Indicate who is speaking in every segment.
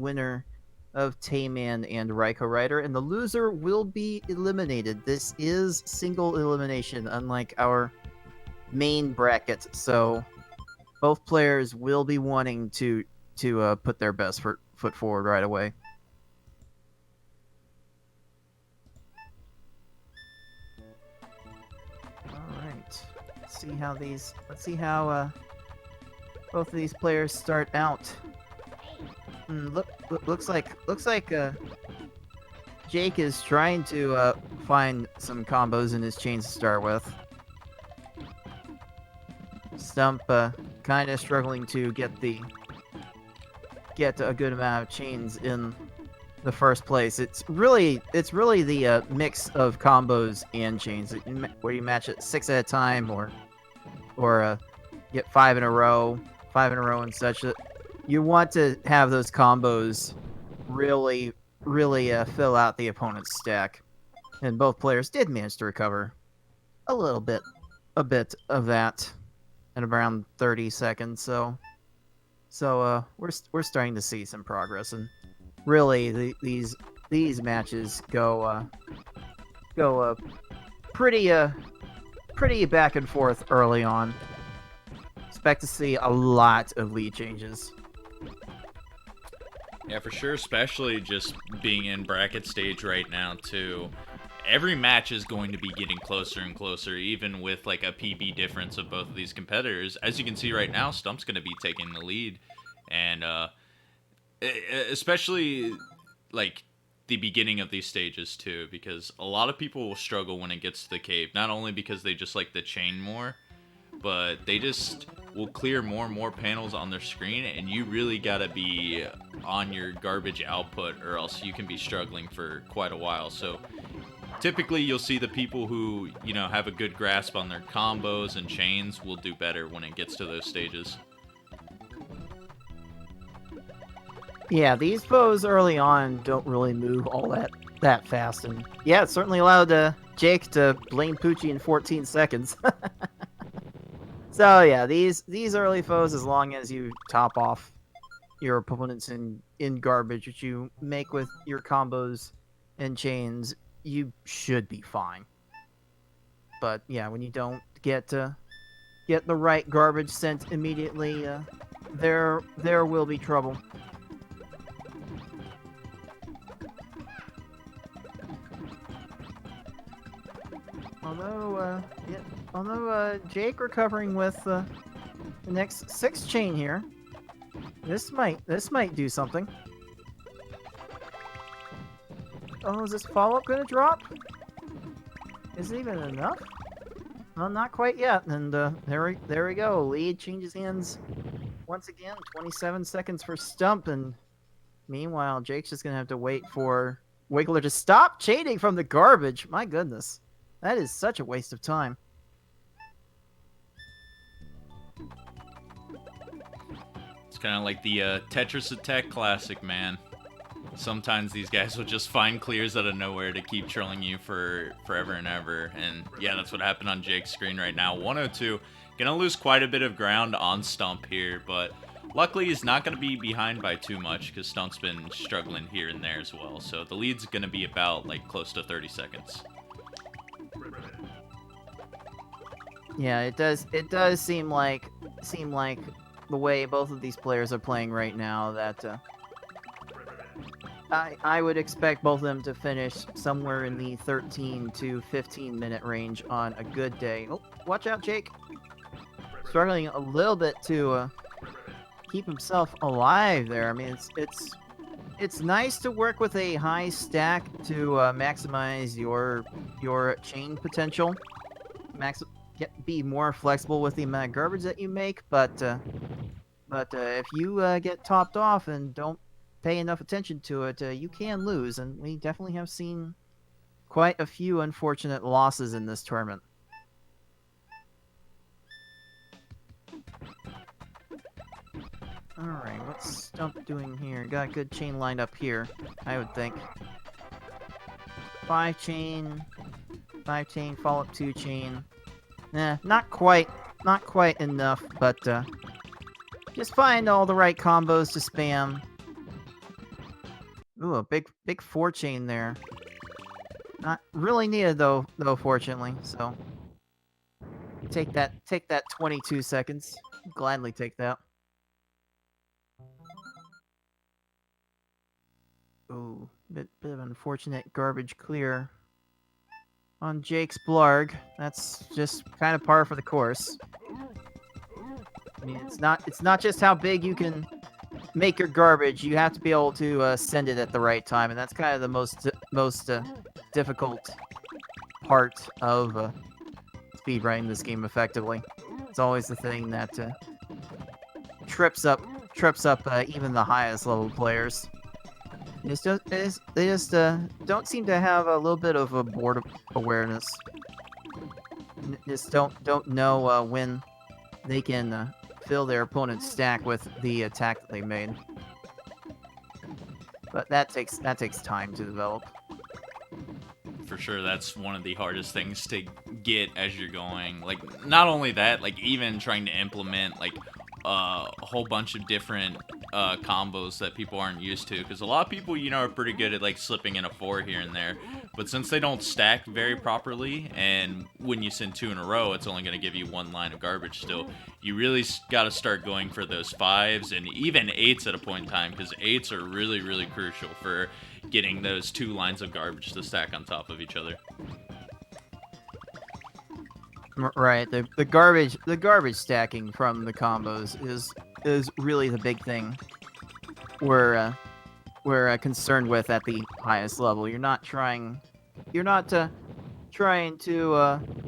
Speaker 1: winner of Tayman and Raiko Rider, and the loser will be eliminated. This is single elimination, unlike our main bracket, so both players will be wanting to put their best foot forward right away. All right, let's see how both of these players start out. Looks like Jake is trying to find some combos in his chains to start with. Stump kind of struggling to get a good amount of chains in the first place. It's really the mix of combos and chains where you match it 6 at a time or get 5 in a row and such. That you want to have those combos really fill out the opponent's stack, and both players did manage to recover a bit of that in around 30 seconds. So we're starting to see some progress, and really these matches go pretty back and forth early on. Expect to see a lot of lead changes.
Speaker 2: Yeah, for sure, especially just being in bracket stage right now, too. Every match is going to be getting closer and closer, even with, like, a PB difference of both of these competitors. As you can see right now, Stump's going to be taking the lead. And, especially, like, the beginning of these stages, too, because a lot of people will struggle when it gets to the cave. Not only because they just like the chain more, but they just will clear more and more panels on their screen, and you really gotta be on your garbage output, or else you can be struggling for quite a while. So typically you'll see the people who, you know, have a good grasp on their combos and chains will do better when it gets to those stages.
Speaker 1: Yeah, these foes early on don't really move all that fast, and yeah, it certainly allowed Jake to blame Poochie in 14 seconds. So yeah, these early foes, as long as you top off your opponents in garbage, which you make with your combos and chains, you should be fine. But yeah, when you don't get the right garbage sent immediately, there will be trouble. Although Jake recovering with the next 6 chain here, this might do something. Oh, is this follow-up gonna drop? Is it even enough? Well, not quite yet. And there we go. Lead changes hands once again. 27 seconds for Stump, and meanwhile, Jake's just gonna have to wait for Wiggler to stop chaining from the garbage. My goodness. That is such a waste of time.
Speaker 2: It's kind of like the Tetris Attack Classic, man. Sometimes these guys will just find clears out of nowhere to keep trolling you for forever and ever. And yeah, that's what happened on Jake's screen right now. 102. Gonna lose quite a bit of ground on Stump here, but luckily he's not gonna be behind by too much because Stump's been struggling here and there as well. So the lead's gonna be about like close to 30 seconds.
Speaker 1: Yeah, it does seem like the way both of these players are playing right now that I would expect both of them to finish somewhere in the 13 to 15 minute range on a good day. Oh, watch out, Jake. Struggling a little bit to keep himself alive there. I mean, it's nice to work with a high stack to maximize your chain potential. Be more flexible with the amount of garbage that you make, but if you get topped off and don't pay enough attention to it, you can lose, and we definitely have seen quite a few unfortunate losses in this tournament. Alright, what's Stump doing here? Got a good chain lined up here, I would think. 5 chain, follow up 2 chain. Not quite enough, but just find all the right combos to spam. Ooh, a big 4 chain there. Not really needed though, fortunately. So take that 22 seconds. Gladly take that. Ooh, bit of unfortunate garbage clear on Jake's blarg. That's just kind of par for the course. I mean, it's not just how big you can make your garbage. You have to be able to send it at the right time, and that's kind of the most difficult part of speedrunning this game effectively. It's always the thing that trips up even the highest level players. They just don't seem to have a little bit of a board awareness. Just don't know when they can fill their opponent's stack with the attack that they made. But that takes time to develop.
Speaker 2: For sure, that's one of the hardest things to get as you're going. Like, not only that, like, even trying to implement, like, a whole bunch of different combos that people aren't used to. Because a lot of people, you know, are pretty good at, like, slipping in a 4 here and there. But since they don't stack very properly, and when you send 2 in a row, it's only going to give you 1 line of garbage still, you really got to start going for those 5s and even 8s at a point in time, because 8s are really, really crucial for getting those 2 lines of garbage to stack on top of each other.
Speaker 1: Right, the garbage stacking from the combos is really the big thing we're concerned with at the highest level. You're not trying to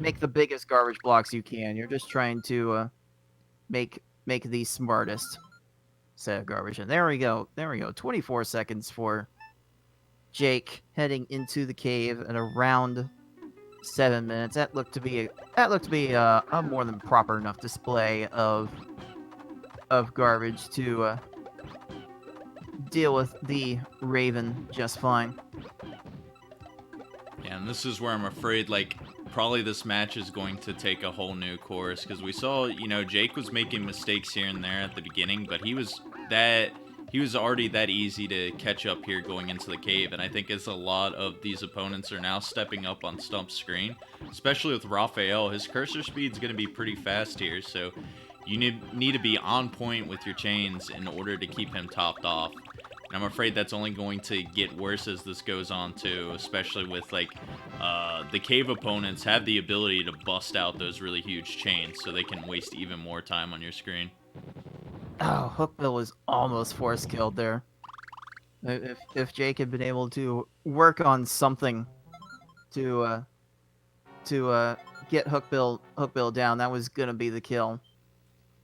Speaker 1: make the biggest garbage blocks you can. You're just trying to make the smartest set of garbage. And there we go. 24 seconds for Jake heading into the cave at around 7 minutes. That looked to be a more than proper enough display of garbage to deal with the Raven just fine.
Speaker 2: Yeah, and this is where I'm afraid, like, probably this match is going to take a whole new course, because we saw, you know, Jake was making mistakes here and there at the beginning, but he was already that easy to catch up here going into the cave, and I think as a lot of these opponents are now stepping up on Stump's screen, especially with Raphael, his cursor speed's going to be pretty fast here, so you need to be on point with your chains in order to keep him topped off. And I'm afraid that's only going to get worse as this goes on too, especially with, like, the cave opponents have the ability to bust out those really huge chains, so they can waste even more time on your screen.
Speaker 1: Oh, Hookbill was almost force killed there. If Jake had been able to work on something to get Hookbill down, that was gonna be the kill.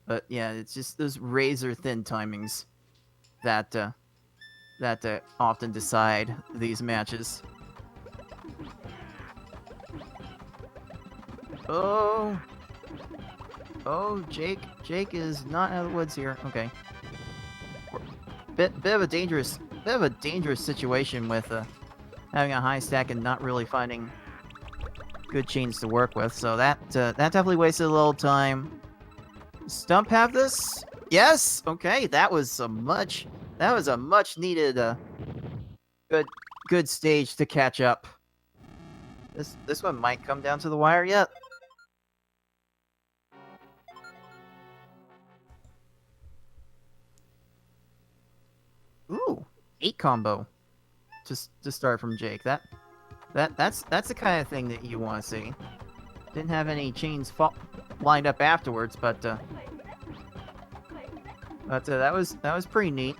Speaker 1: But yeah, it's just those razor thin timings that often decide these matches. Oh, Jake is not out of the woods here. Okay, bit of a dangerous situation with having a high stack and not really finding good chains to work with. So that definitely wasted a little time. Stump have this? Yes. Okay, that was a much needed good stage to catch up. This one might come down to the wire yet. Ooh, 8 combo. Just to start from Jake. That's the kind of thing that you want to see. Didn't have any chains lined up afterwards, but that was pretty neat.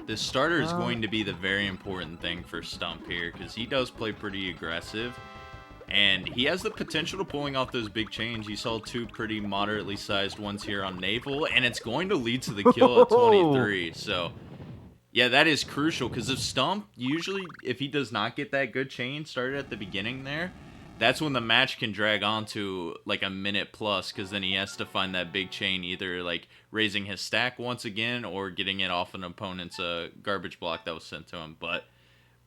Speaker 2: The starter is going to be the very important thing for Stump here, because he does play pretty aggressive, and he has the potential to pulling off those big chains. You saw 2 pretty moderately sized ones here on Naval, and it's going to lead to the kill at 23. So, yeah, that is crucial, because if Stump, usually, if he does not get that good chain started at the beginning there, that's when the match can drag on to, like, a minute plus, because then he has to find that big chain, either, like, raising his stack once again or getting it off an opponent's garbage block that was sent to him. But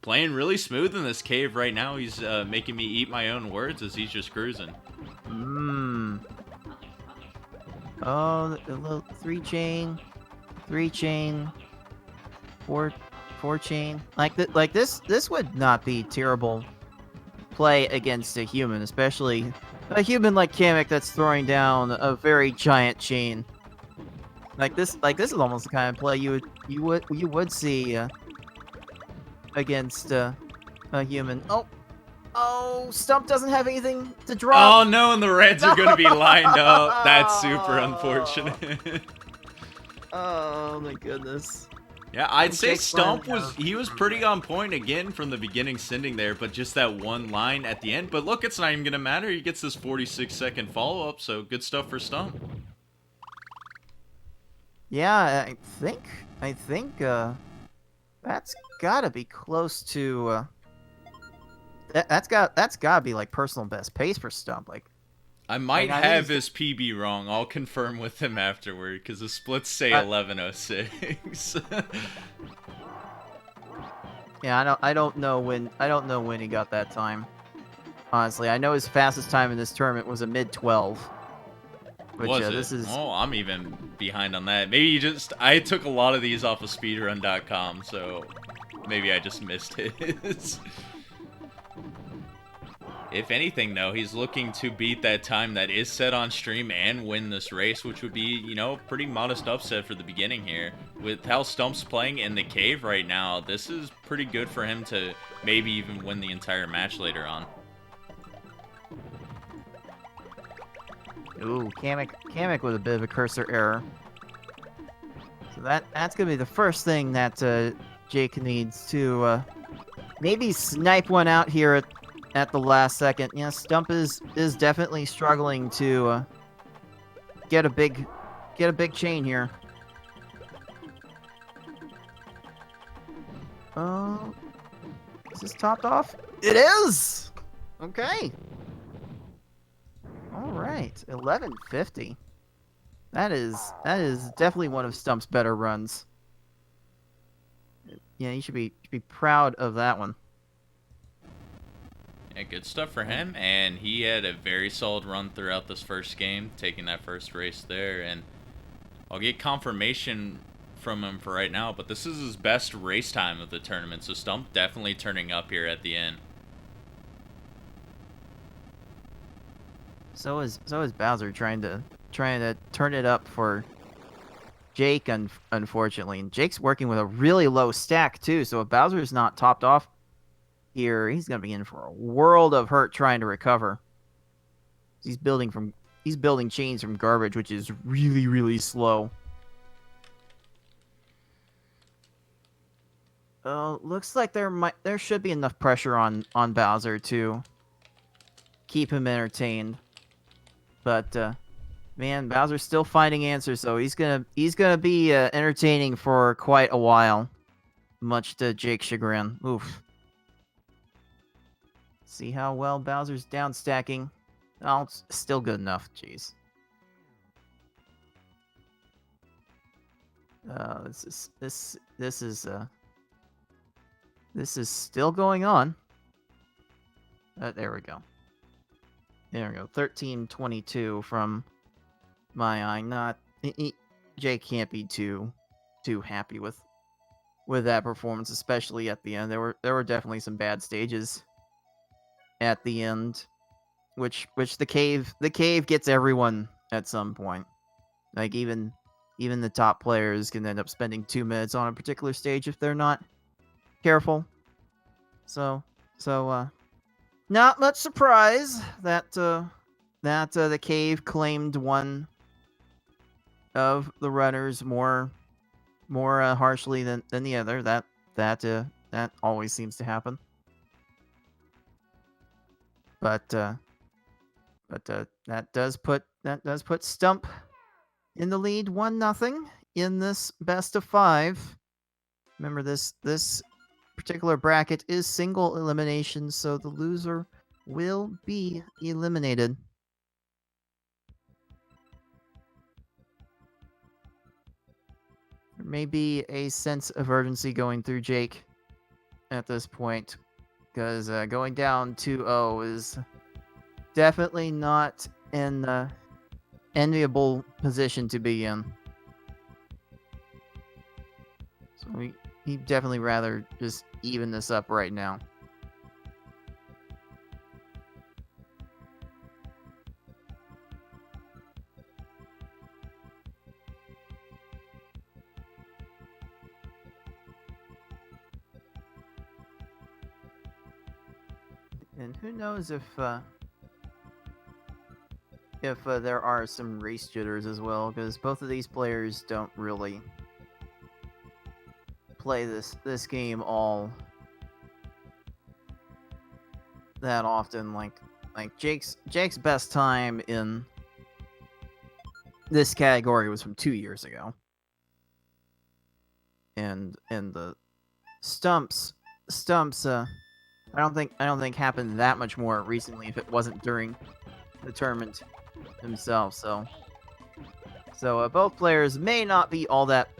Speaker 2: playing really smooth in this cave right now. He's making me eat my own words as he's just cruising. Oh,
Speaker 1: the little 3 chain, 4 4 chain. Like this would not be terrible play against a human, especially a human like Kamek that's throwing down a very giant chain. Like this is almost the kind of play you would see against a human. Oh, Stump doesn't have anything to drop.
Speaker 2: Oh no, and the reds are going to be lined up. That's super unfortunate.
Speaker 1: Oh my goodness.
Speaker 2: Yeah, I'd say
Speaker 1: Jake's
Speaker 2: Stump
Speaker 1: running
Speaker 2: was pretty on point again from the beginning, sending there, but just that one line at the end. But look, it's not even gonna matter. He gets this 46-second follow up, so good stuff for Stump.
Speaker 1: Yeah, I think that's gotta be close to that's gotta be like personal best pace for Stump. Like
Speaker 2: I might
Speaker 1: I
Speaker 2: have
Speaker 1: think
Speaker 2: his PB wrong. I'll confirm with him afterward because the splits say 11:06.
Speaker 1: yeah, I don't know when he got that time. Honestly, I know his fastest time in this tournament was a mid 12. Which,
Speaker 2: Was it?
Speaker 1: This is...
Speaker 2: Oh, I'm even behind on that. Maybe I took a lot of these off of speedrun.com, so maybe I just missed his. If anything, though, he's looking to beat that time that is set on stream and win this race, which would be, you know, pretty modest upset for the beginning here. With how Stump's playing in the cave right now, this is pretty good for him to maybe even win the entire match later on.
Speaker 1: Ooh, Kamek with a bit of a cursor error. So that's gonna be the first thing that Jake needs to maybe snipe one out here at the last second. Yeah, Stump is definitely struggling to get a big chain here. Is this topped off? It is. Okay. All right, 1150. That is definitely one of Stump's better runs. Yeah, you should be proud of that one.
Speaker 2: Yeah, good stuff for him, and he had a very solid run throughout this first game, taking that first race there, and I'll get confirmation from him for right now, but this is his best race time of the tournament, so Stump definitely turning up here at the end.
Speaker 1: So is Bowser trying to turn it up for Jake, unfortunately. And Jake's working with a really low stack too, so if Bowser's not topped off here, he's gonna be in for a world of hurt trying to recover. He's building chains from garbage, which is really, really slow. Looks like there should be enough pressure on Bowser to keep him entertained. But man, Bowser's still finding answers, so he's gonna be entertaining for quite a while, much to Jake's chagrin. Oof. See how well Bowser's down stacking. Oh, it's still good enough. Jeez. This is still going on. There we go. There we go. 13:22 from my eye. Jake can't be too happy with that performance, especially at the end. There were definitely some bad stages at the end, which the cave gets everyone at some point. Like even the top players can end up spending 2 minutes on a particular stage if they're not careful. So not much surprise that the cave claimed one of the runners more harshly than the other. That always seems to happen. But that does put Stump in the lead 1-0 in this best of 5. Remember, this particular bracket is single elimination, so the loser will be eliminated. There may be a sense of urgency going through Jake at this point, because going down 2-0 is definitely not an enviable position to be in. So he'd definitely rather just even this up right now. And who knows if there are some race jitters as well, because both of these players don't really play this game all that often. Like Jake's best time in this category was from 2 years ago, and the stumps I don't think happened that much more recently if it wasn't during the tournament himself. So both players may not be all that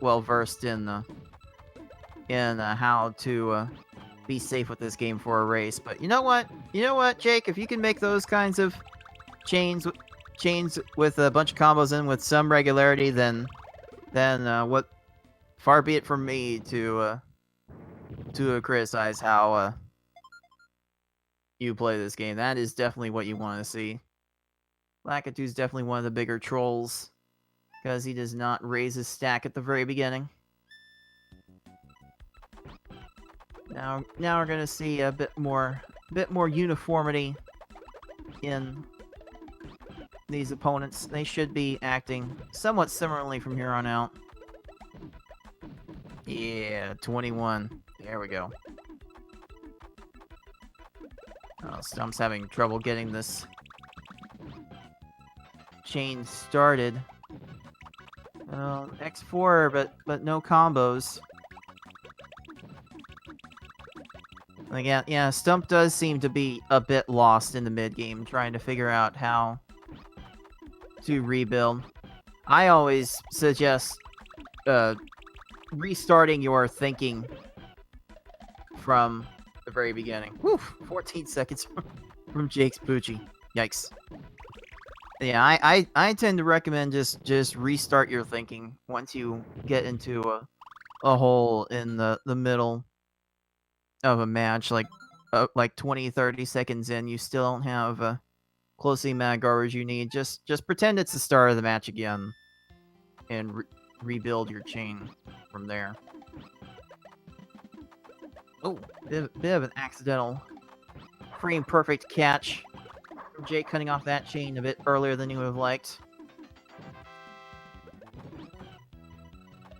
Speaker 1: well versed in how to be safe with this game for a race. But you know what, Jake? If you can make those kinds of chains with a bunch of combos in with some regularity, then what? Far be it from me to criticize how you play this game. That is definitely what you want to see. Lakitu's definitely one of the bigger trolls, because he does not raise his stack at the very beginning. Now we're gonna see a bit more uniformity in these opponents. They should be acting somewhat similarly from here on out. Yeah, 21. There we go. Oh, Stump's having trouble getting this chain started. X4, but no combos. Like, yeah, Stump does seem to be a bit lost in the mid-game, trying to figure out how to rebuild. I always suggest restarting your thinking from the very beginning. Woo! 14 seconds from Jake's Poochie. Yikes. Yeah, I tend to recommend just restart your thinking once you get into a hole in the middle of a match, like 20-30 seconds in, you still don't have close to the amount of garbage you need. Just pretend it's the start of the match again, and rebuild your chain from there. Oh, bit of an accidental frame perfect catch from Jake, cutting off that chain a bit earlier than you would have liked.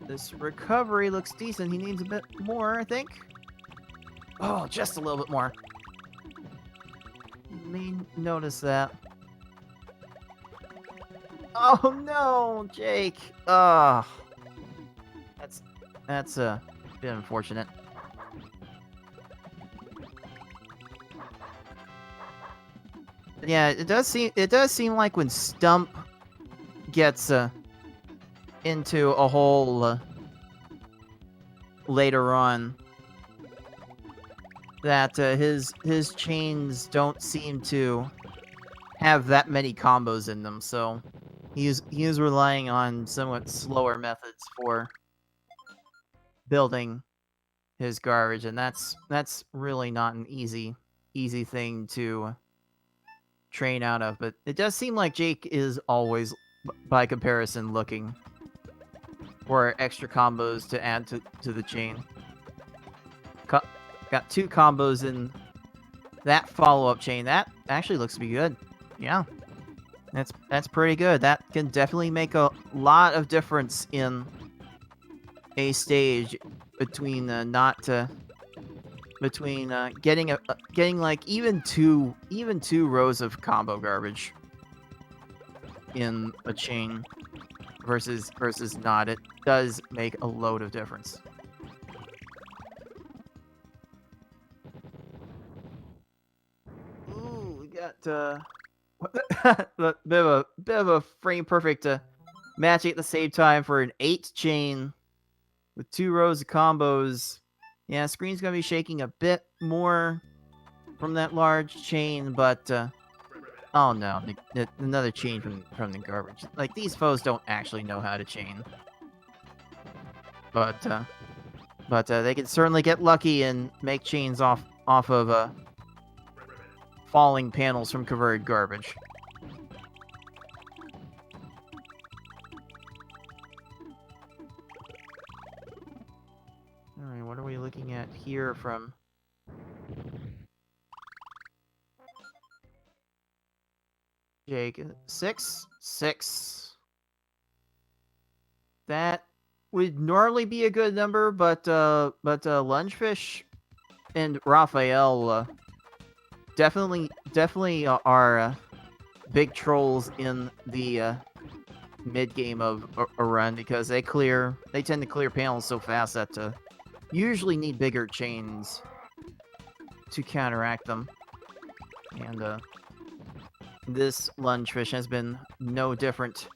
Speaker 1: This recovery looks decent. He needs a bit more, I think. Oh, just a little bit more. You may notice that. Oh no, Jake! Ugh. That's a bit unfortunate. Yeah, it does seem like when Stump gets into a hole later on, that his chains don't seem to have that many combos in them, so he is relying on somewhat slower methods for building his garbage, and that's really not an easy thing to train out of. But it does seem like Jake is always, by comparison, looking for extra combos to add to the chain. Got 2 combos in that follow-up chain. That actually looks to be good. Yeah. That's pretty good. That can definitely make a lot of difference in a stage between getting like even two rows of combo garbage in a chain versus not. It does make a load of difference. Ooh, we got bit of a frame perfect matching at the same time for an 8 chain with 2 rows of combos. Yeah, screen's gonna be shaking a bit more from that large chain, but oh no, another chain from the garbage. Like, these foes don't actually know how to chain, but But they can certainly get lucky and make chains off of falling panels from converted garbage. Alright, what are we looking at here from... Jake? 6? 6. That would normally be a good number, but Lungefish and Raphael definitely are big trolls in the mid game of a run, because they tend to clear panels so fast that usually need bigger chains to counteract them. And this Lungefish has been no different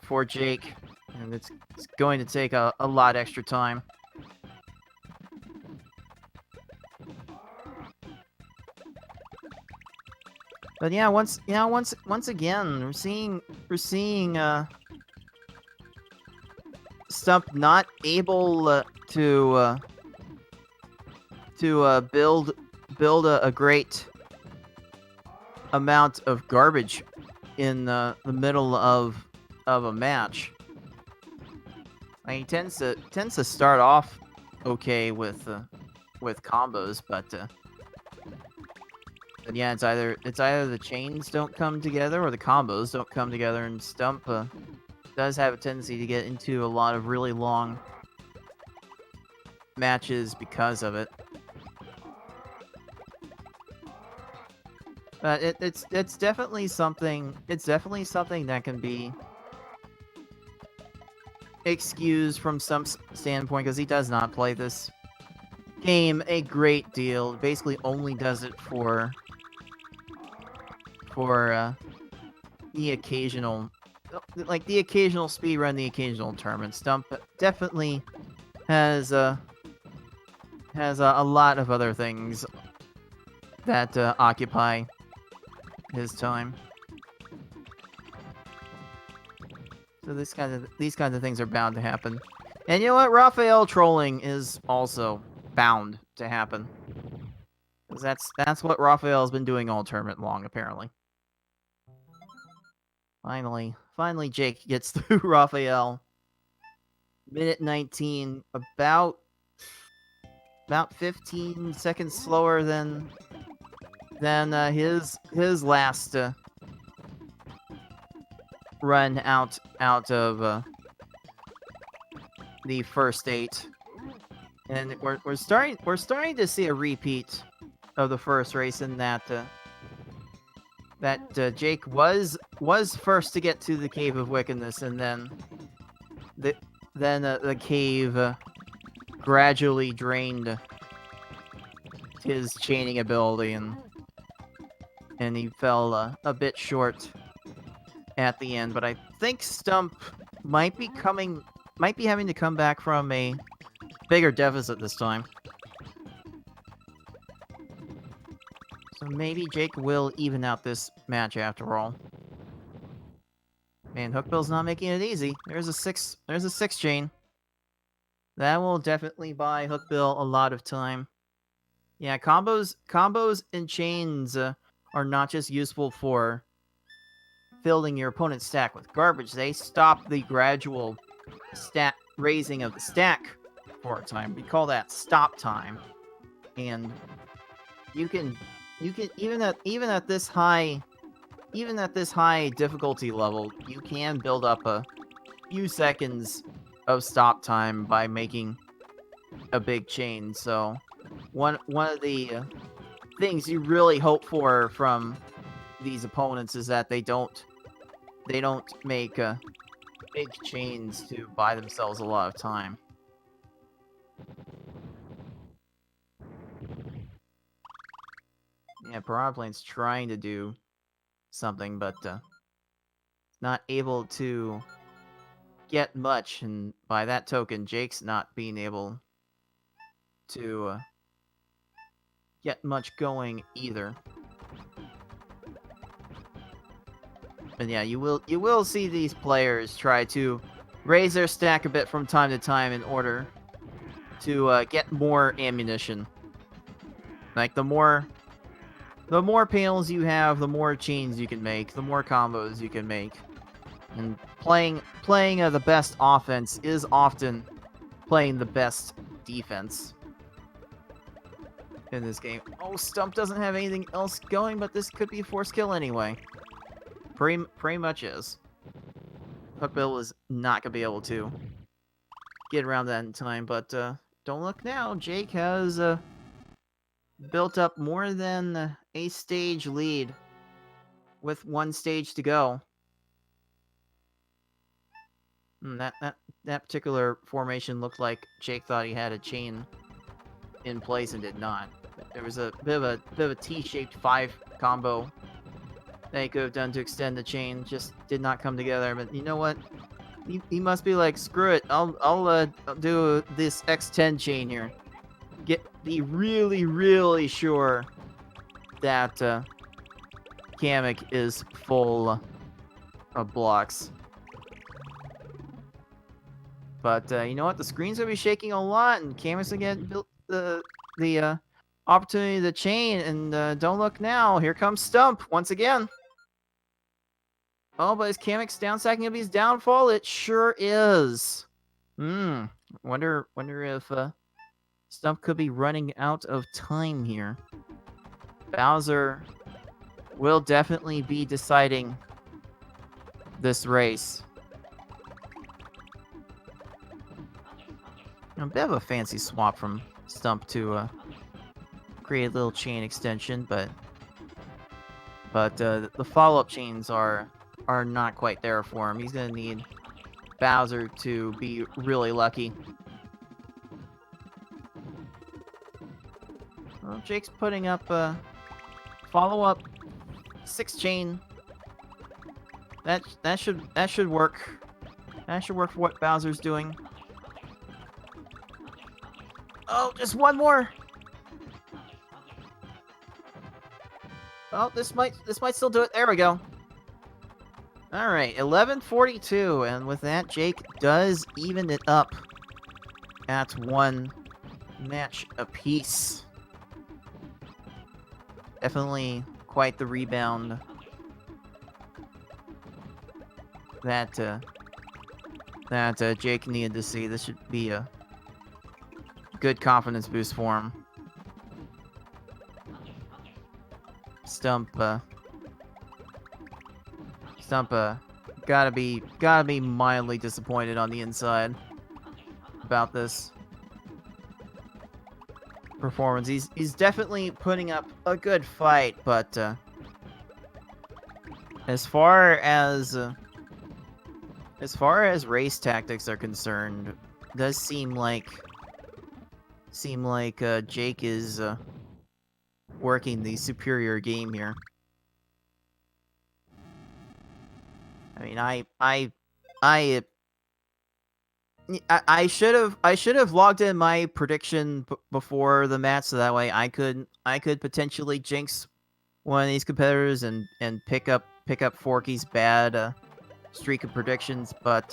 Speaker 1: for Jake, and it's going to take a lot extra time. But yeah, once again, we're seeing Stump not able to build a great amount of garbage in the middle of a match. He tends to start off okay with combos, but yeah, it's either the chains don't come together or the combos don't come together, and Stump does have a tendency to get into a lot of really long matches because of it. But it's definitely something. It's definitely something that can be excused from some standpoint, because he does not play this game a great deal. Basically, only does it for the occasional, speedrun, the occasional tournament. Stump definitely has a lot of other things that occupy his time. So these kinds of things are bound to happen. And you know what? Raphael trolling is also bound to happen. Because that's what Raphael's been doing all tournament long, apparently. Finally Jake gets through Raphael. Minute 19, about 15 seconds slower than his last run out of the first 8. And we're starting to see a repeat of the first race, in that Jake was first to get to the Cave of Wickedness, and then the cave gradually drained his chaining ability, and he fell a bit short at the end. But I think Stump might be having to come back from a bigger deficit this time. So maybe Jake will even out this match after all. Man, Hookbill's not making it easy. There's a 6 chain. That will definitely buy Hookbill a lot of time. Yeah, combos and chains are not just useful for filling your opponent's stack with garbage. They stop the gradual raising of the stack for a time. We call that stop time. And you can even at this high difficulty level, you can build up a few seconds of stop time by making a big chain. So one of the things you really hope for from these opponents is that they don't make big chains to buy themselves a lot of time. Yeah, Piranha Plane's trying to do something, but not able to get much, and by that token, Jake's not being able to get much going either. And yeah, you will see these players try to raise their stack a bit from time to time in order to get more ammunition. Like, the more panels you have, the more chains you can make, the more combos you can make. And playing the best offense is often playing the best defense in this game. Oh, Stump doesn't have anything else going, but this could be a force kill anyway. Pretty much is. Hookbill is not going to be able to get around that in time, but don't look now. Jake has built up more than a stage lead with one stage to go. That particular formation looked like Jake thought he had a chain in place and did not. There was a bit of a T-shaped 5 combo that he could have done to extend the chain, just did not come together. But you know what? He must be like, screw it. I'll do this X10 chain here. Be really, really sure that Kamek is full of blocks. But you know what? The screen's gonna be shaking a lot, and Kamek's gonna get the opportunity to chain. And don't look now. Here comes Stump once again. Oh, but is Kamek's downstacking gonna be his downfall? It sure is. Wonder if Stump could be running out of time here. Bowser will definitely be deciding this race. A bit of a fancy swap from Stump to create a little chain extension, but the follow-up chains are not quite there for him. He's gonna need Bowser to be really lucky. Well, Jake's putting up a follow-up 6 chain. That should work. That should work for what Bowser's doing. Oh, just one more. Oh, this might still do it. There we go. All right, 11:42, and with that, Jake does even it up at 1 match apiece. Definitely quite the rebound that Jake needed to see. This should be a good confidence boost for him. Stump gotta be mildly disappointed on the inside about this performance. He's definitely putting up a good fight, but as far as race tactics are concerned, it does seem like Jake is working the superior game here. I mean, I should have logged in my prediction before the match, so that way I could potentially jinx one of these competitors and pick up Forky's bad streak of predictions. But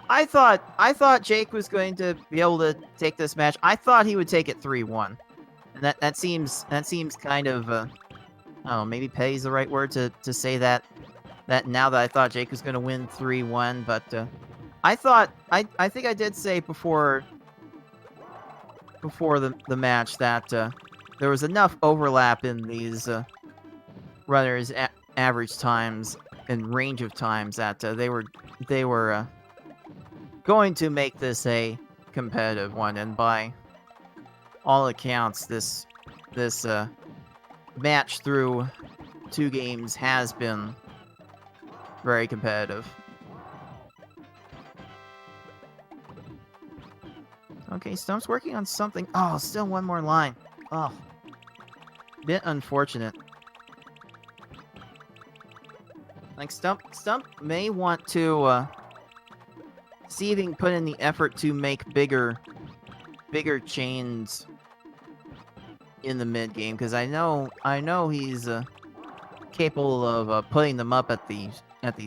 Speaker 1: I thought Jake was going to be able to take this match. I thought he would take it 3-1, and that seems kind of maybe petty's the right word to say that now that I thought Jake was going to win 3-1, but I think I did say before the match that there was enough overlap in these runners' average times and range of times that they were going to make this a competitive one, and by all accounts, this match through 2 games has been very competitive. Okay, Stump's working on something. Oh, still one more line. Oh, bit unfortunate. Like, Stump may want to see if he can put in the effort to make bigger chains in the mid game, because I know he's capable of putting them up at the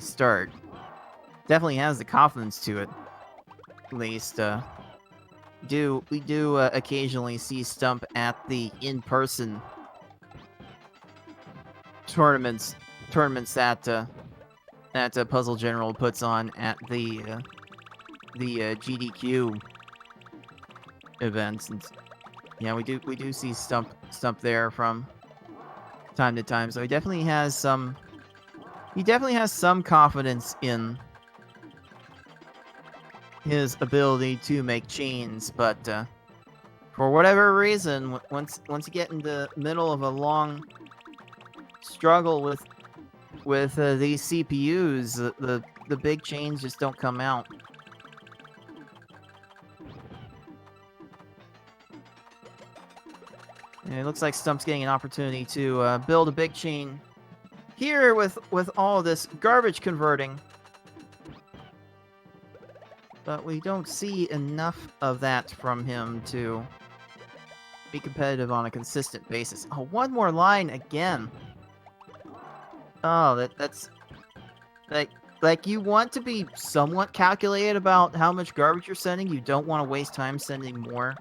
Speaker 1: start. Definitely has the confidence to it, at least. we do occasionally see Stump at the in-person tournaments that Puzzle General puts on at the GDQ events, and yeah, we do see Stump there from time to time. So he definitely has some confidence in his ability to make chains, but for whatever reason, once you get in the middle of a long struggle with these CPUs, the big chains just don't come out. And it looks like Stump's getting an opportunity to build a big chain here with all this garbage converting. But we don't see enough of that from him to be competitive on a consistent basis. Oh, one more line again. Oh, that's like you want to be somewhat calculated about how much garbage you're sending. You don't want to waste time sending more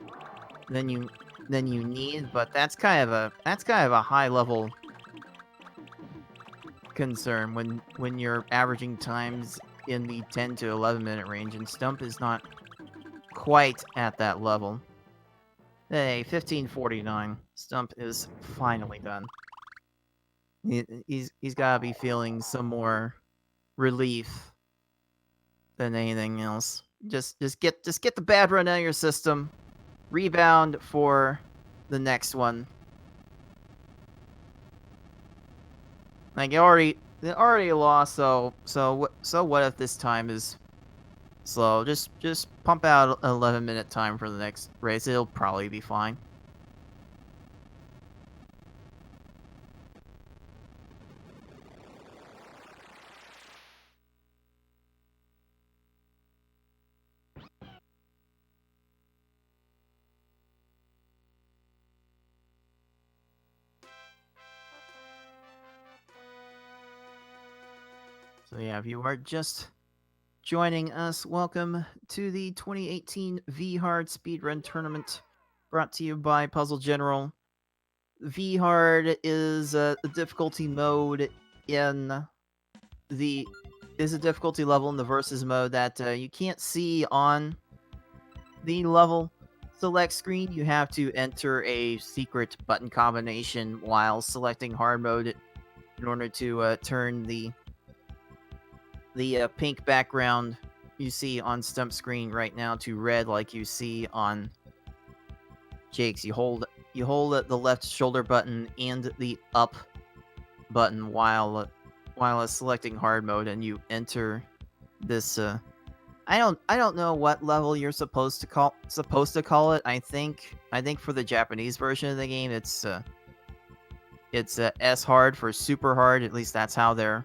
Speaker 1: than you need, but that's kind of a high level concern when you're averaging times in the 10 to 11 minute range, and Stump is not quite at that level. Hey, 15:49. Stump is finally done. He's gotta be feeling some more relief than anything else. Just get the bad run out of your system. Rebound for the next one. Like you already lost, so what if this time is slow? Just pump out an 11-minute time for the next race. It'll probably be fine. So yeah, if you are just joining us, welcome to the 2018 V-Hard Speedrun Tournament, brought to you by Puzzle General. V-Hard is a difficulty mode in a difficulty level in the versus mode that you can't see on the level select screen. You have to enter a secret button combination while selecting hard mode in order to turn the pink background you see on Stump screen right now to red, like you see on Jake's. You hold the left shoulder button and the up button while selecting hard mode, and you enter this. I don't know what level you're supposed to call it. I think for the Japanese version of the game, it's S hard for super hard. At least that's how their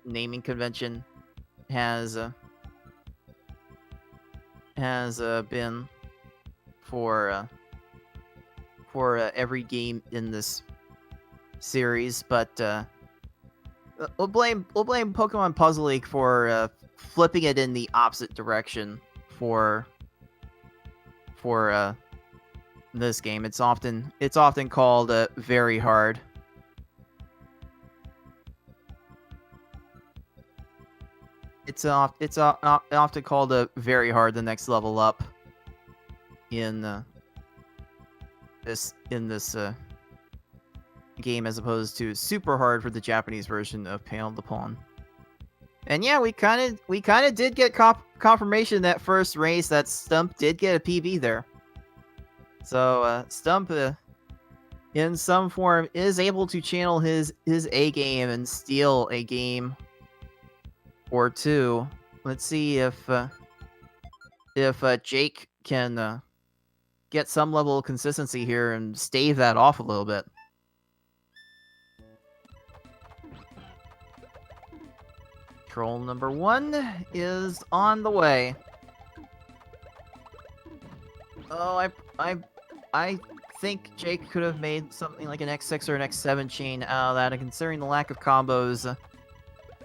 Speaker 1: naming convention has been for every game in this series. But we'll blame Pokemon Puzzle League for flipping it in the opposite direction for this game. It's often called very hard. It's often called very hard, the next level up in this game, as opposed to super hard for the Japanese version of Panel the Pawn. And yeah, we kind of did get confirmation that first race that Stump did get a PB there. So Stump, in some form, is able to channel his A game and steal a game or two. Let's see if Jake can get some level of consistency here and stave that off a little bit. Troll number 1 is on the way. Oh, I think Jake could have made something like an X6 or an X7 chain out of that, and considering the lack of combos,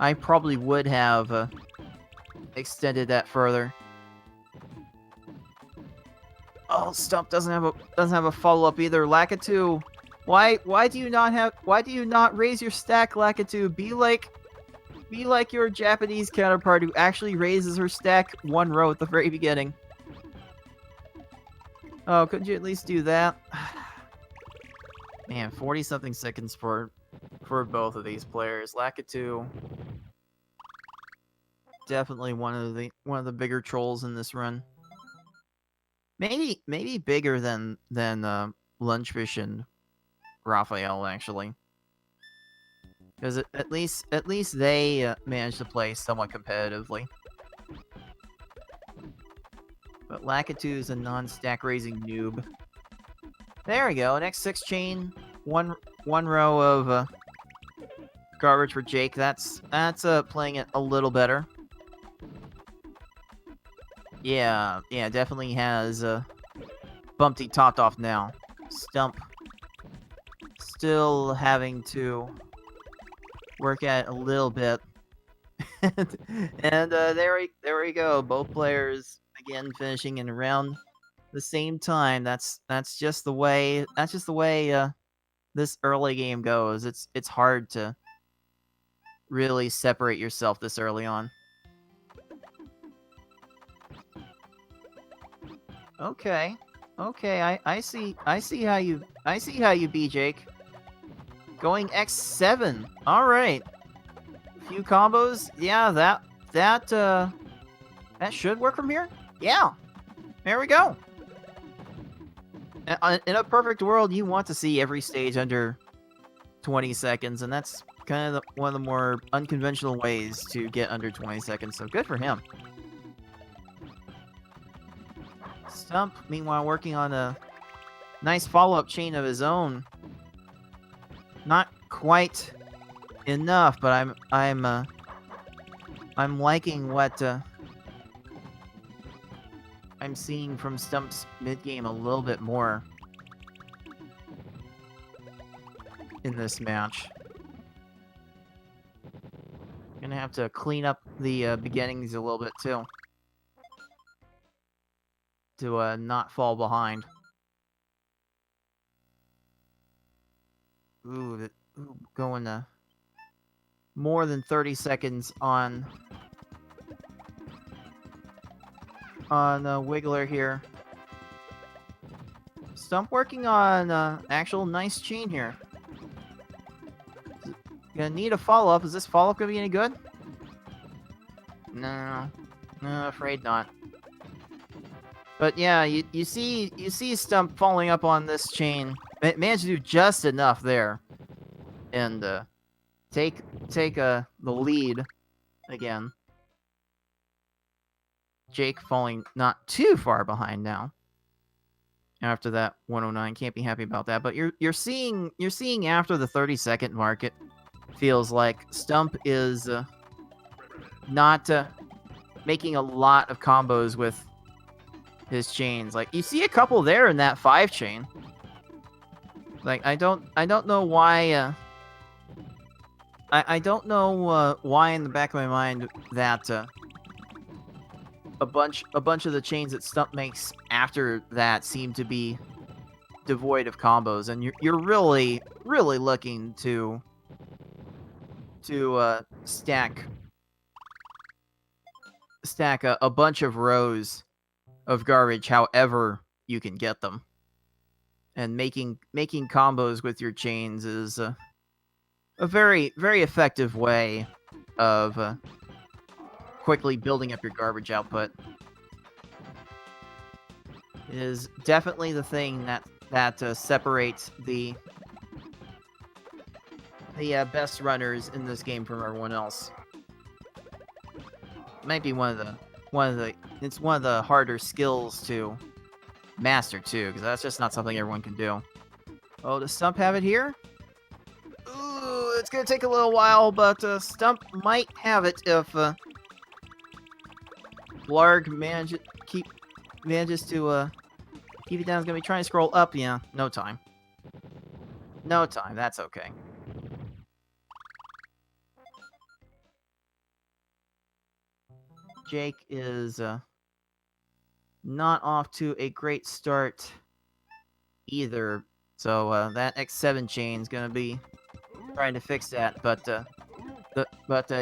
Speaker 1: I probably would have extended that further. Oh, Stump doesn't have a follow-up either. Lakitu, why do you not raise your stack, Lakitu? Be like your Japanese counterpart who actually raises her stack one row at the very beginning. Oh, couldn't you at least do that? Man, 40-something seconds for both of these players. Lakitu, definitely one of the bigger trolls in this run. Maybe bigger than Lunchfish and Raphael, actually, because at least they managed to play somewhat competitively. But Lakitu is a non-stack raising noob. There we go. Next 6 chain, one row of garbage for Jake. That's playing it a little better. Yeah, definitely has Bumpty topped off now. Stump still having to work at it a little bit. and there we go. Both players again finishing in around the same time. That's just the way this early game goes. It's hard to really separate yourself this early on. Okay, I see how you be, Jake. Going X7. All right. Few combos. Yeah, that should work from here. Yeah. There we go. In a perfect world, you want to see every stage under 20 seconds, and that's kind of one of the more unconventional ways to get under 20 seconds, so good for him. Stump, meanwhile, working on a nice follow-up chain of his own. Not quite enough, but I'm liking what I'm seeing from Stump's mid-game a little bit more in this match. Gonna have to clean up the beginnings a little bit too, to not fall behind. Ooh, going more than 30 seconds on Wiggler here. Stump working on actual nice chain here. Gonna need a follow-up. Is this follow-up gonna be any good? No, afraid not. But yeah, you see Stump following up on this chain. Managed to do just enough there, and take the lead again. Jake falling not too far behind now. After that 109, can't be happy about that. But you're seeing after the 30-second mark, it feels like Stump is not making a lot of combos with his chains. Like, you see a couple there in that 5 chain. Like, I don't know why. I don't know why in the back of my mind that a bunch of the chains that Stump makes after that seem to be devoid of combos, and you're really looking to stack a bunch of rows of garbage however you can get them. And making combos with your chains is a very effective way of quickly building up your garbage output. It is definitely the thing that separates the best runners in this game from everyone else. Might be it's one of the harder skills to master too, because that's just not something everyone can do. Oh, does Stump have it here? Ooh, it's gonna take a little while, but Stump might have it if Blarg manages to keep it down. Is gonna be trying to scroll up. Yeah, no time. No time. That's okay. Jake is not off to a great start either. So that X7 chain's gonna be trying to fix that, but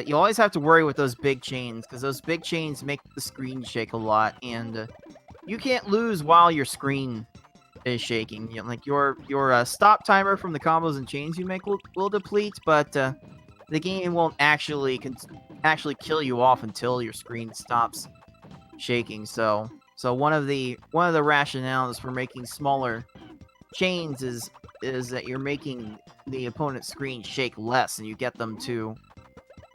Speaker 1: you always have to worry with those big chains, because those big chains make the screen shake a lot, and you can't lose while your screen is shaking. You know, like your stop timer from the combos and chains you make will deplete, but the game won't actually kill you off until your screen stops shaking. So one of the rationales for making smaller chains is that you're making the opponent's screen shake less, and you get them to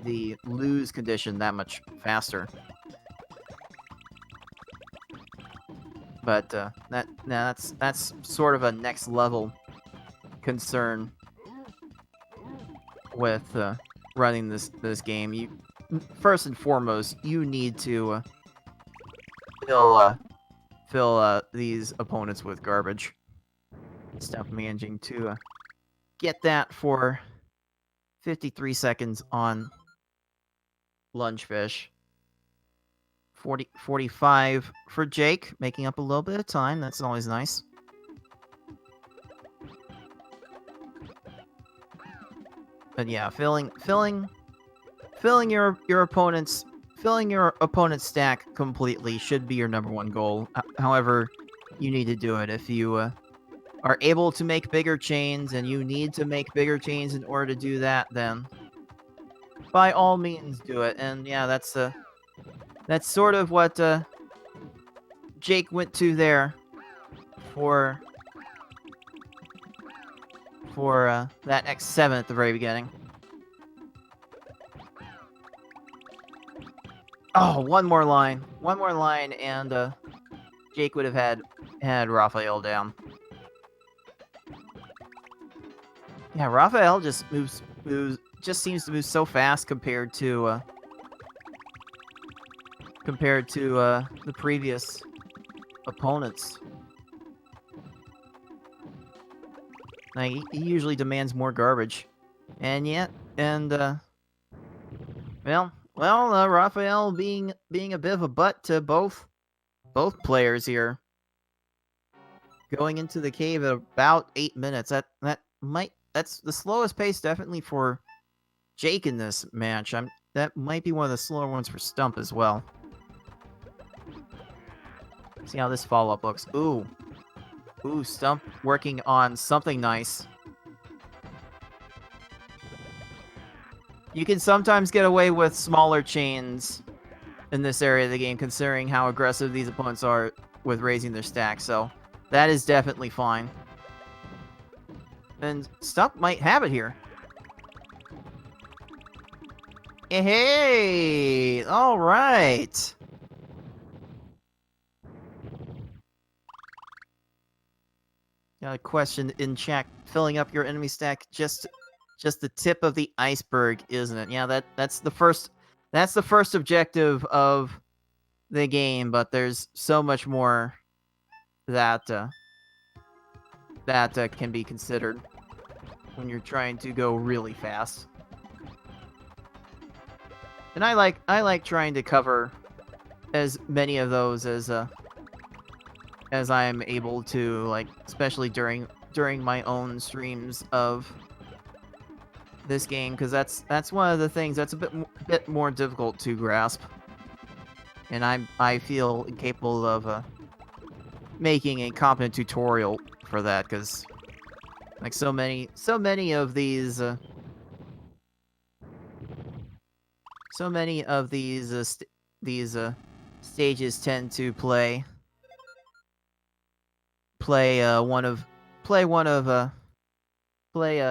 Speaker 1: the lose condition that much faster. But that's sort of a next level concern with running this game. You first and foremost, you need to fill these opponents with garbage. Stump managing to get that for 53 seconds on Lungefish. 45 for Jake, making up a little bit of time. That's always nice. But yeah, filling your opponent's stack completely should be your #1 goal. However, you need to do it. If you are able to make bigger chains, and you need to make bigger chains in order to do that, then by all means do it. And yeah, that's sort of what Jake went to there for that X7 at the very beginning. Oh, one more line, and Jake would have had Raphael down. Yeah, Raphael just seems to move so fast compared to the previous opponents. Like, he usually demands more garbage, and Raphael being a bit of a butt to both players here. Going into the cave at about 8 minutes. That's the slowest pace definitely for Jake in this match. That might be one of the slower ones for Stump as well. See how this follow-up looks. Ooh, Stump working on something nice. You can sometimes get away with smaller chains in this area of the game, considering how aggressive these opponents are with raising their stack, so that is definitely fine. And Stump might have it here. Hey! Alright! Got a question in chat. Filling up your enemy stack just the tip of the iceberg, isn't it? Yeah, that's the first objective of the game, but there's so much more that can be considered when you're trying to go really fast. And I like trying to cover as many of those as I'm able to, like, especially during my own streams of this game, because that's one of the things that's a bit more difficult to grasp, and I feel incapable of making a competent tutorial for that, because like so many of these stages tend to play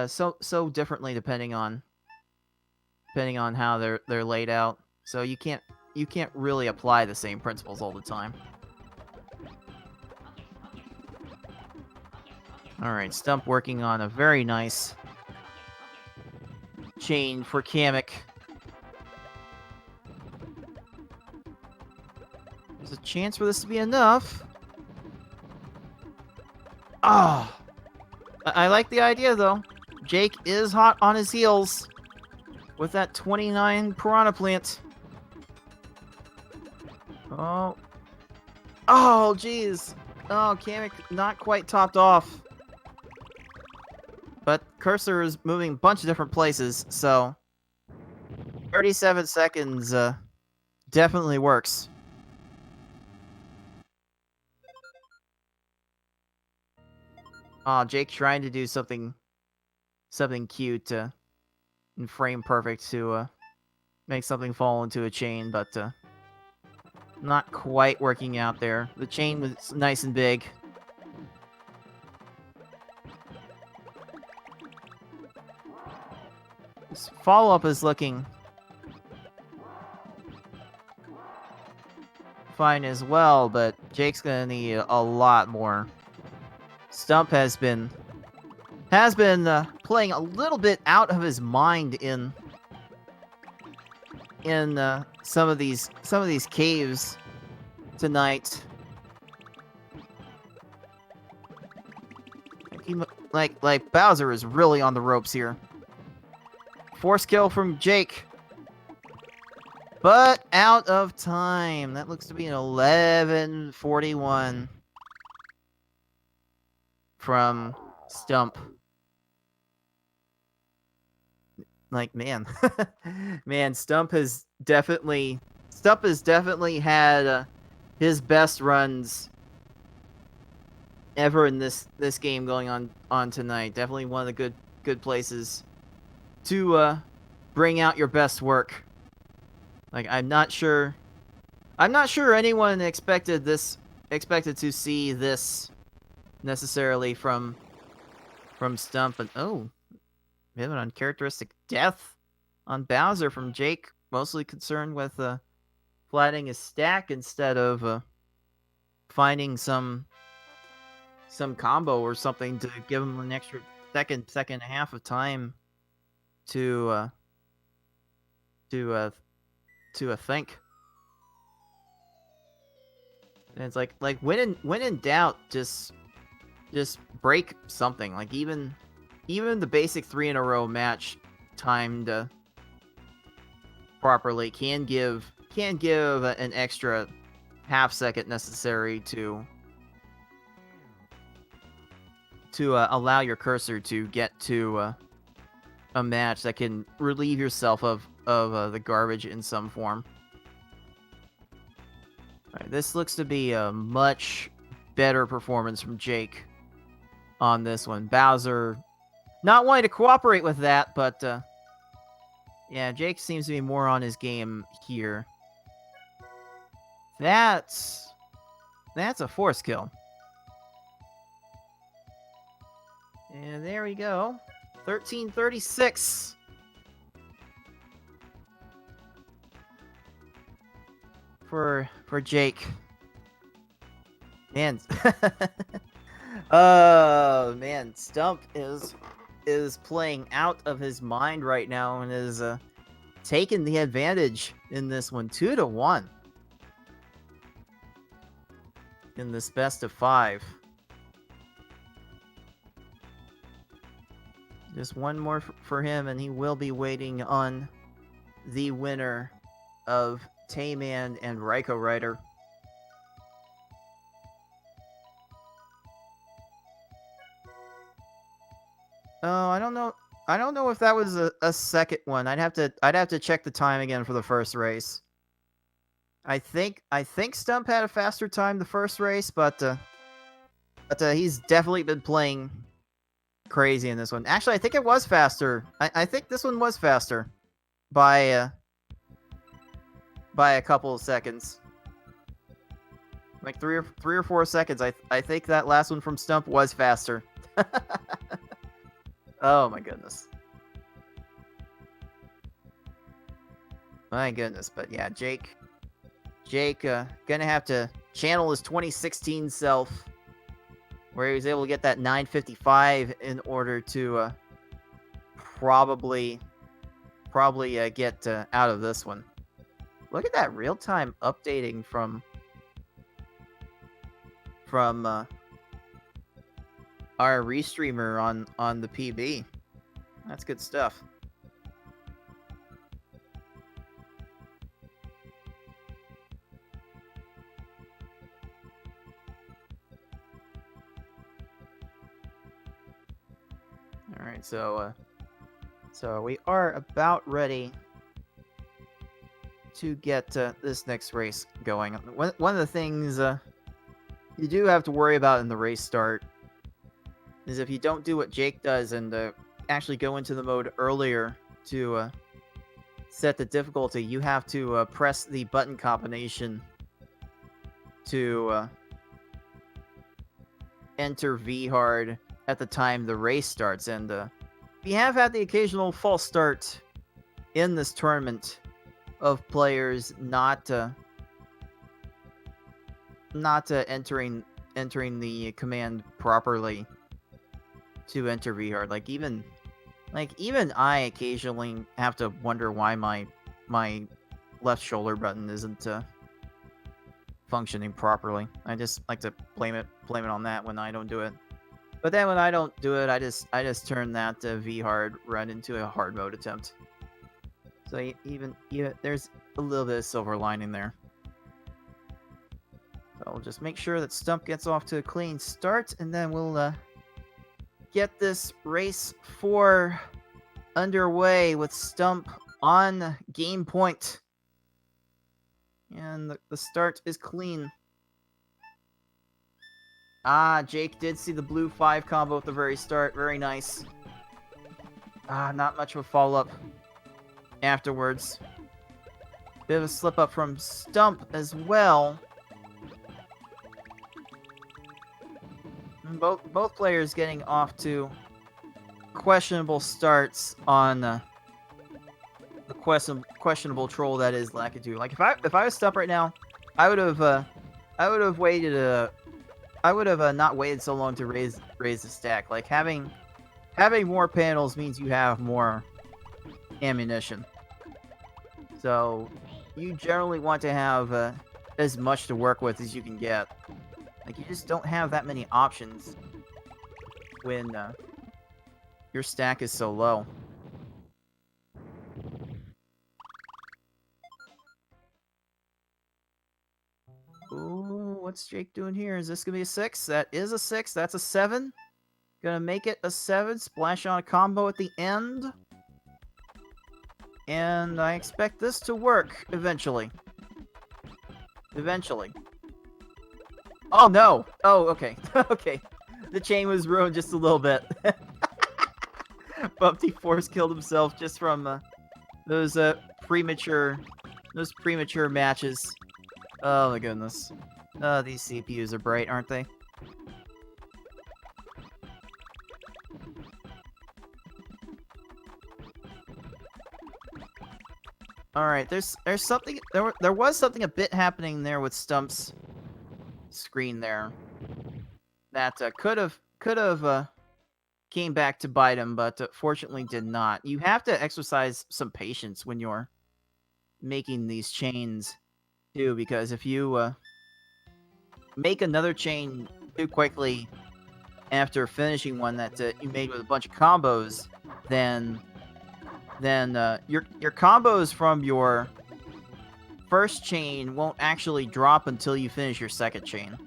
Speaker 1: so differently depending on how they're laid out. So you can't really apply the same principles all the time. Alright, Stump working on a very nice chain for Kamek. There's a chance for this to be enough. Ah! I like the idea, though. Jake is hot on his heels with that 29 Piranha Plant. Oh, Oh, geez. Oh, Kamek not quite topped off. But cursor is moving a bunch of different places, so 37 seconds definitely works. Oh, Jake trying to do something cute and frame perfect to make something fall into a chain, but not quite working out there. The chain was nice and big. This follow-up is looking fine as well, but Jake's gonna need a lot more. Stump has been playing a little bit out of his mind in some of these caves tonight. Like Bowser is really on the ropes here. Force kill from Jake. But out of time. That looks to be an 11:41 from Stump. Like, man. Man, Stump has definitely had his best runs ever in this game going on tonight. Definitely one of the good places to bring out your best work. Like, I'm not sure anyone expected to see this necessarily from Stump. And oh, we have an uncharacteristic death on Bowser from Jake, mostly concerned with flattening his stack instead of finding some combo or something to give him an extra second and a half of time to think. And it's like when in doubt, just break something. Like even the basic 3 in a row match timed properly can give an extra half second necessary to allow your cursor to get to a match that can relieve yourself of the garbage in some form. Alright, this looks to be a much better performance from Jake on this one. Bowser not wanting to cooperate with that, but yeah, Jake seems to be more on his game here. That's a force kill. And there we go. 13:36. For Jake. Man. Oh, man. Stump is playing out of his mind right now and is taking the advantage in this one. 2-1. In this best of 5. Just one more for him, and he will be waiting on the winner of Tayman and Ryko Rider. Oh, I don't know if that was a second one. I'd have to check the time again for the first race. I think Stump had a faster time the first race, but he's definitely been playing crazy in this one. Actually, I think it was faster. I think this one was faster by a couple of seconds. Like 3 or 4 seconds. I think that last one from Stump was faster. Oh my goodness. My goodness, but yeah, Jake gonna have to channel his 2016 self, where he was able to get that 9:55 in order to probably get out of this one. Look at that real-time updating from our restreamer on the PB. That's good stuff. All right, so we are about ready to get this next race going. One of the things you do have to worry about in the race start is if you don't do what Jake does and actually go into the mode earlier to set the difficulty, you have to press the button combination to enter V hard at the time the race starts. And we have had the occasional false start in this tournament of players not entering the command properly to enter V hard. Like even I occasionally have to wonder why my left shoulder button isn't functioning properly. I just like to blame it on that when I don't do it. But then when I don't do it, I just turn that V hard run into a hard mode attempt. So even there's a little bit of silver lining there. So we'll just make sure that Stump gets off to a clean start, and then we'll get this race 4 underway with Stump on game point. And the start is clean. Ah, Jake did see the blue 5 combo at the very start. Very nice. Ah, not much of a follow-up afterwards. Bit of a slip-up from Stump as well. And both players getting off to questionable starts on the questionable troll that is Lakitu. Like if I was Stump right now, I would have waited I would have not waited so long to raise the stack. Like having more panels means you have more ammunition. So you generally want to have as much to work with as you can get. Like you just don't have that many options when your stack is so low. Ooh, what's Jake doing here? Is this gonna be a 6? That is a 6. That's a 7. Gonna make it a 7. Splash on a combo at the end. And I expect this to work eventually. Eventually. Oh no! Oh, okay. Okay. The chain was ruined just a little bit. Bumpty force killed himself just from those premature matches. Oh my goodness. These CPUs are bright, aren't they? Alright, there was something a bit happening there with Stump's screen there that could have came back to bite him, but fortunately did not. You have to exercise some patience when you're making these chains too, because if you make another chain too quickly after finishing one that you made with a bunch of combos, then your combos from your first chain won't actually drop until you finish your second chain.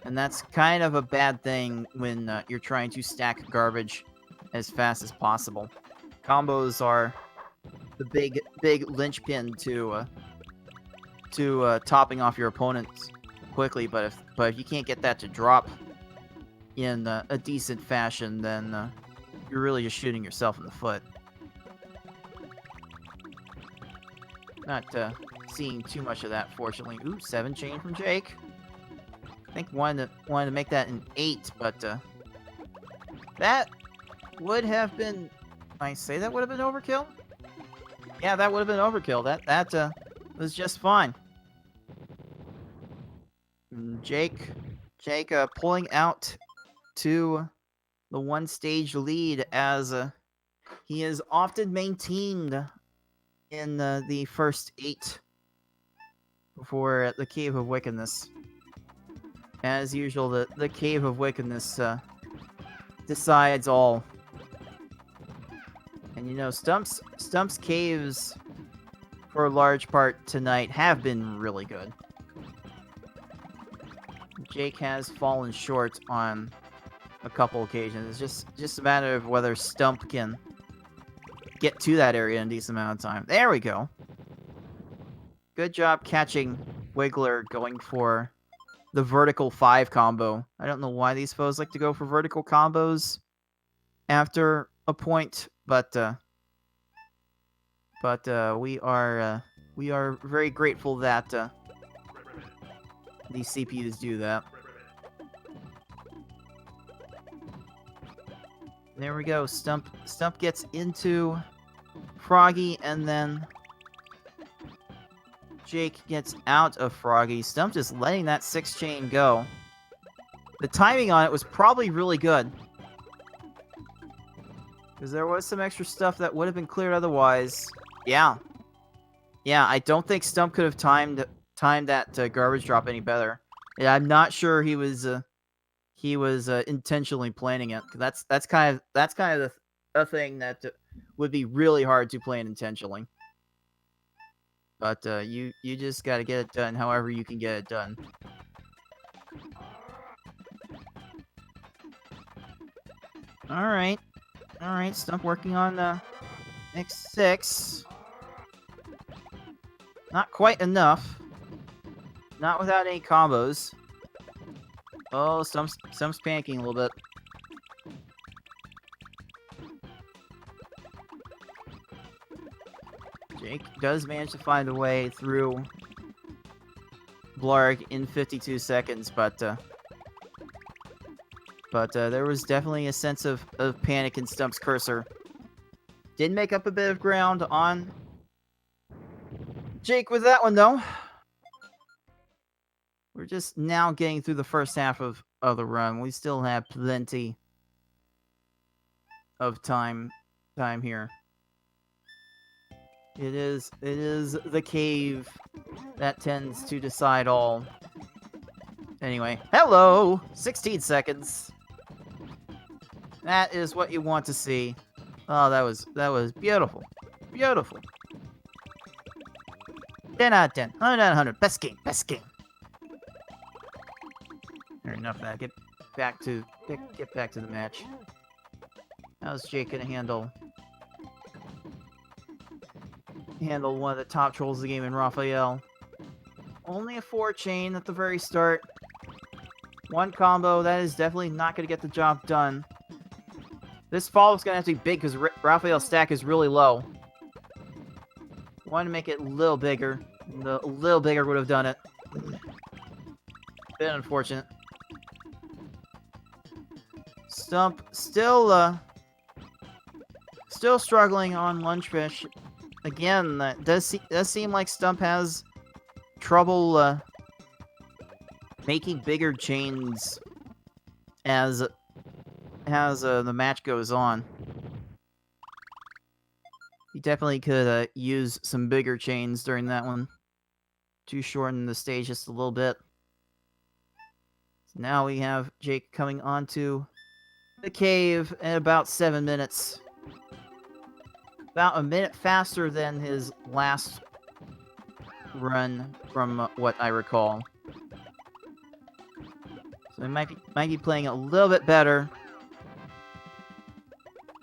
Speaker 1: And that's kind of a bad thing when you're trying to stack garbage as fast as possible. Combos are the big linchpin to topping off your opponents quickly, but if you can't get that to drop in a decent fashion, then you're really just shooting yourself in the foot. Not seeing too much of that, fortunately. Ooh, 7 chain from Jake. I think wanted to make that an 8, but that would have been. I say that would have been overkill. Yeah, that would have been overkill. That was just fine. Jake pulling out to the 1-stage lead as he is often maintained in the first 8 before the Cave of Wickedness. As usual, the Cave of Wickedness decides all. And you know, Stump's caves, for a large part tonight, have been really good. Jake has fallen short on a couple occasions. It's just a matter of whether Stump can get to that area in a decent amount of time. There we go. Good job catching Wiggler going for the vertical 5 combo. I don't know why these foes like to go for vertical combos after a point, but we are very grateful that these CPUs do that. There we go. Stump gets into Froggy, and then Jake gets out of Froggy. Stump just letting that 6 chain go. The timing on it was probably really good, because there was some extra stuff that would have been cleared otherwise. Yeah, I don't think Stump could have timed that garbage drop any better. Yeah, I'm not sure he was intentionally planning it. That's kind of a thing that would be really hard to plan intentionally. But you just gotta get it done however you can get it done. All right, Stump working on X6. Not quite enough. Not without any combos. Oh, Stump's panicking a little bit. Jake does manage to find a way through Blarg in 52 seconds, but there was definitely a sense of panic in Stump's cursor. Did make up a bit of ground on Jake with that one, though. We're just now getting through the first half of the run. We still have plenty of time here. It is the cave that tends to decide all. Anyway, hello! 16 seconds. That is what you want to see. Oh, that was beautiful. Beautiful. 10 out of 10. 100 out of 100. Best game. Enough of that. Get back to the match. How's Jake gonna handle one of the top trolls of the game in Raphael? Only a 4 chain at the very start. 1 combo, that is definitely not gonna get the job done. This follow-up's gonna have to be big because Raphael's stack is really low. Want to make it a little bigger. A little bigger would have done it. Bit unfortunate. Stump still struggling on Lunchfish. Again, that does seem like Stump has trouble making bigger chains as the match goes on. He definitely could use some bigger chains during that one to shorten the stage just a little bit. So now we have Jake coming onto the cave in about 7 minutes. About a minute faster than his last run, from what I recall. So he might be playing a little bit better.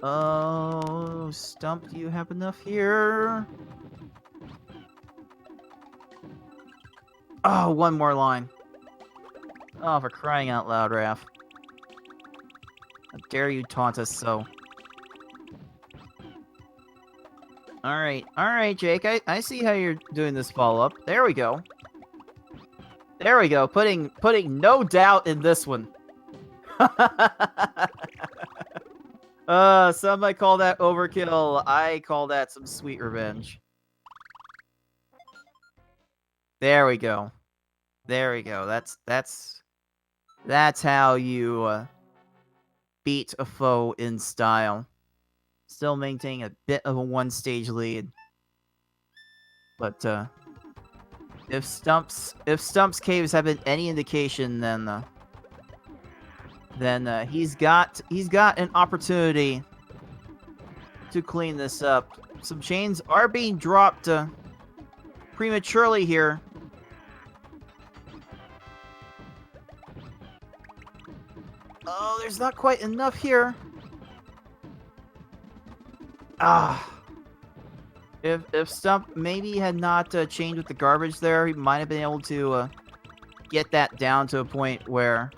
Speaker 1: Oh, Stump, do you have enough here? Oh, one more line. Oh, for crying out loud, Raph. How dare you taunt us so? Alright, Jake. I see how you're doing this follow-up. There we go. There we go. Putting no doubt in this one. Some might call that overkill. I call that some sweet revenge. There we go. There we go. That's how you beat a foe in style. Still maintaining a bit of a 1-stage lead. But if Stump's caves have been any indication, then he's got an opportunity to clean this up. Some chains are being dropped prematurely here. Oh, there's not quite enough here. Ah. If Stump maybe had not chained with the garbage there, he might have been able to get that down to a point where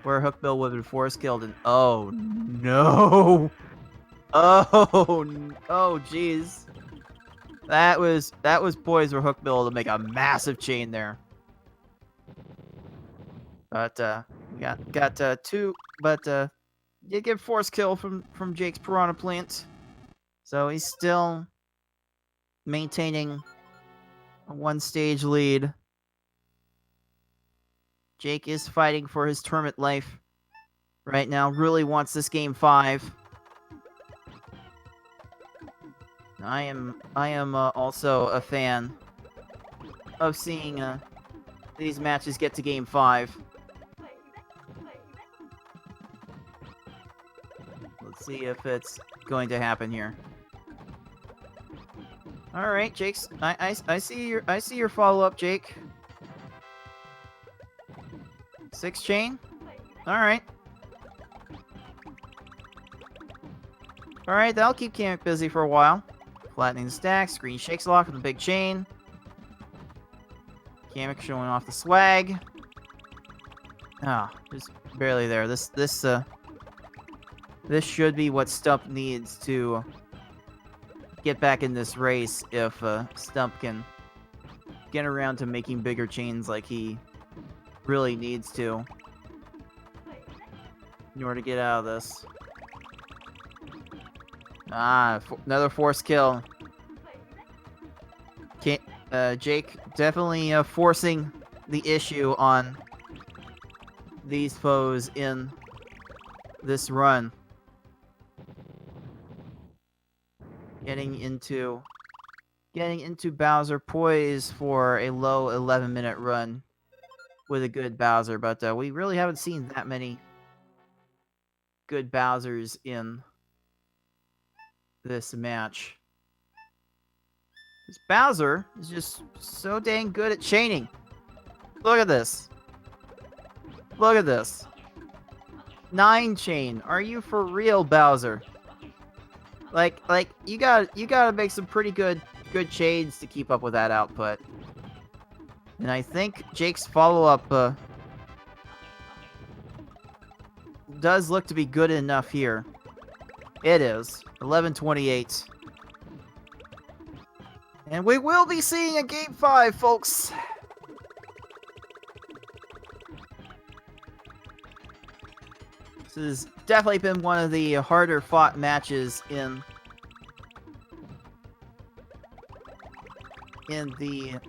Speaker 1: Hookbill would have been force killed. And oh no! Oh jeez. That was poised for Hookbill to make a massive chain there. But we got two, but did get force kill from Jake's Piranha Plant. So he's still maintaining a one-stage lead. Jake is fighting for his tournament life right now. Really wants this game 5. I am also a fan of seeing these matches get to game 5. Let's see if it's going to happen here. All right, Jake's. I see your follow up, Jake. 6 chain. All right. All right, that'll keep Kamek busy for a while. Flattening the stack. Screen shakes a lot with a big chain. Kamek showing off the swag. Ah, just barely there. This should be what Stump needs to get back in this race if Stump can get around to making bigger chains like he really needs to in order to get out of this. Ah, another force kill. Jake definitely forcing the issue on these foes in this run. Getting into Bowser, poised for a low 11-minute run with a good Bowser, but we really haven't seen that many good Bowsers in this match. This Bowser is just so dang good at chaining. Look at this. Look at this. 9 chain. Are you for real, Bowser? Like you gotta make some pretty good chains to keep up with that output. And I think Jake's follow-up does look to be good enough here. It is. 11:28. And we will be seeing a game 5, folks. This has definitely been one of the harder fought matches in the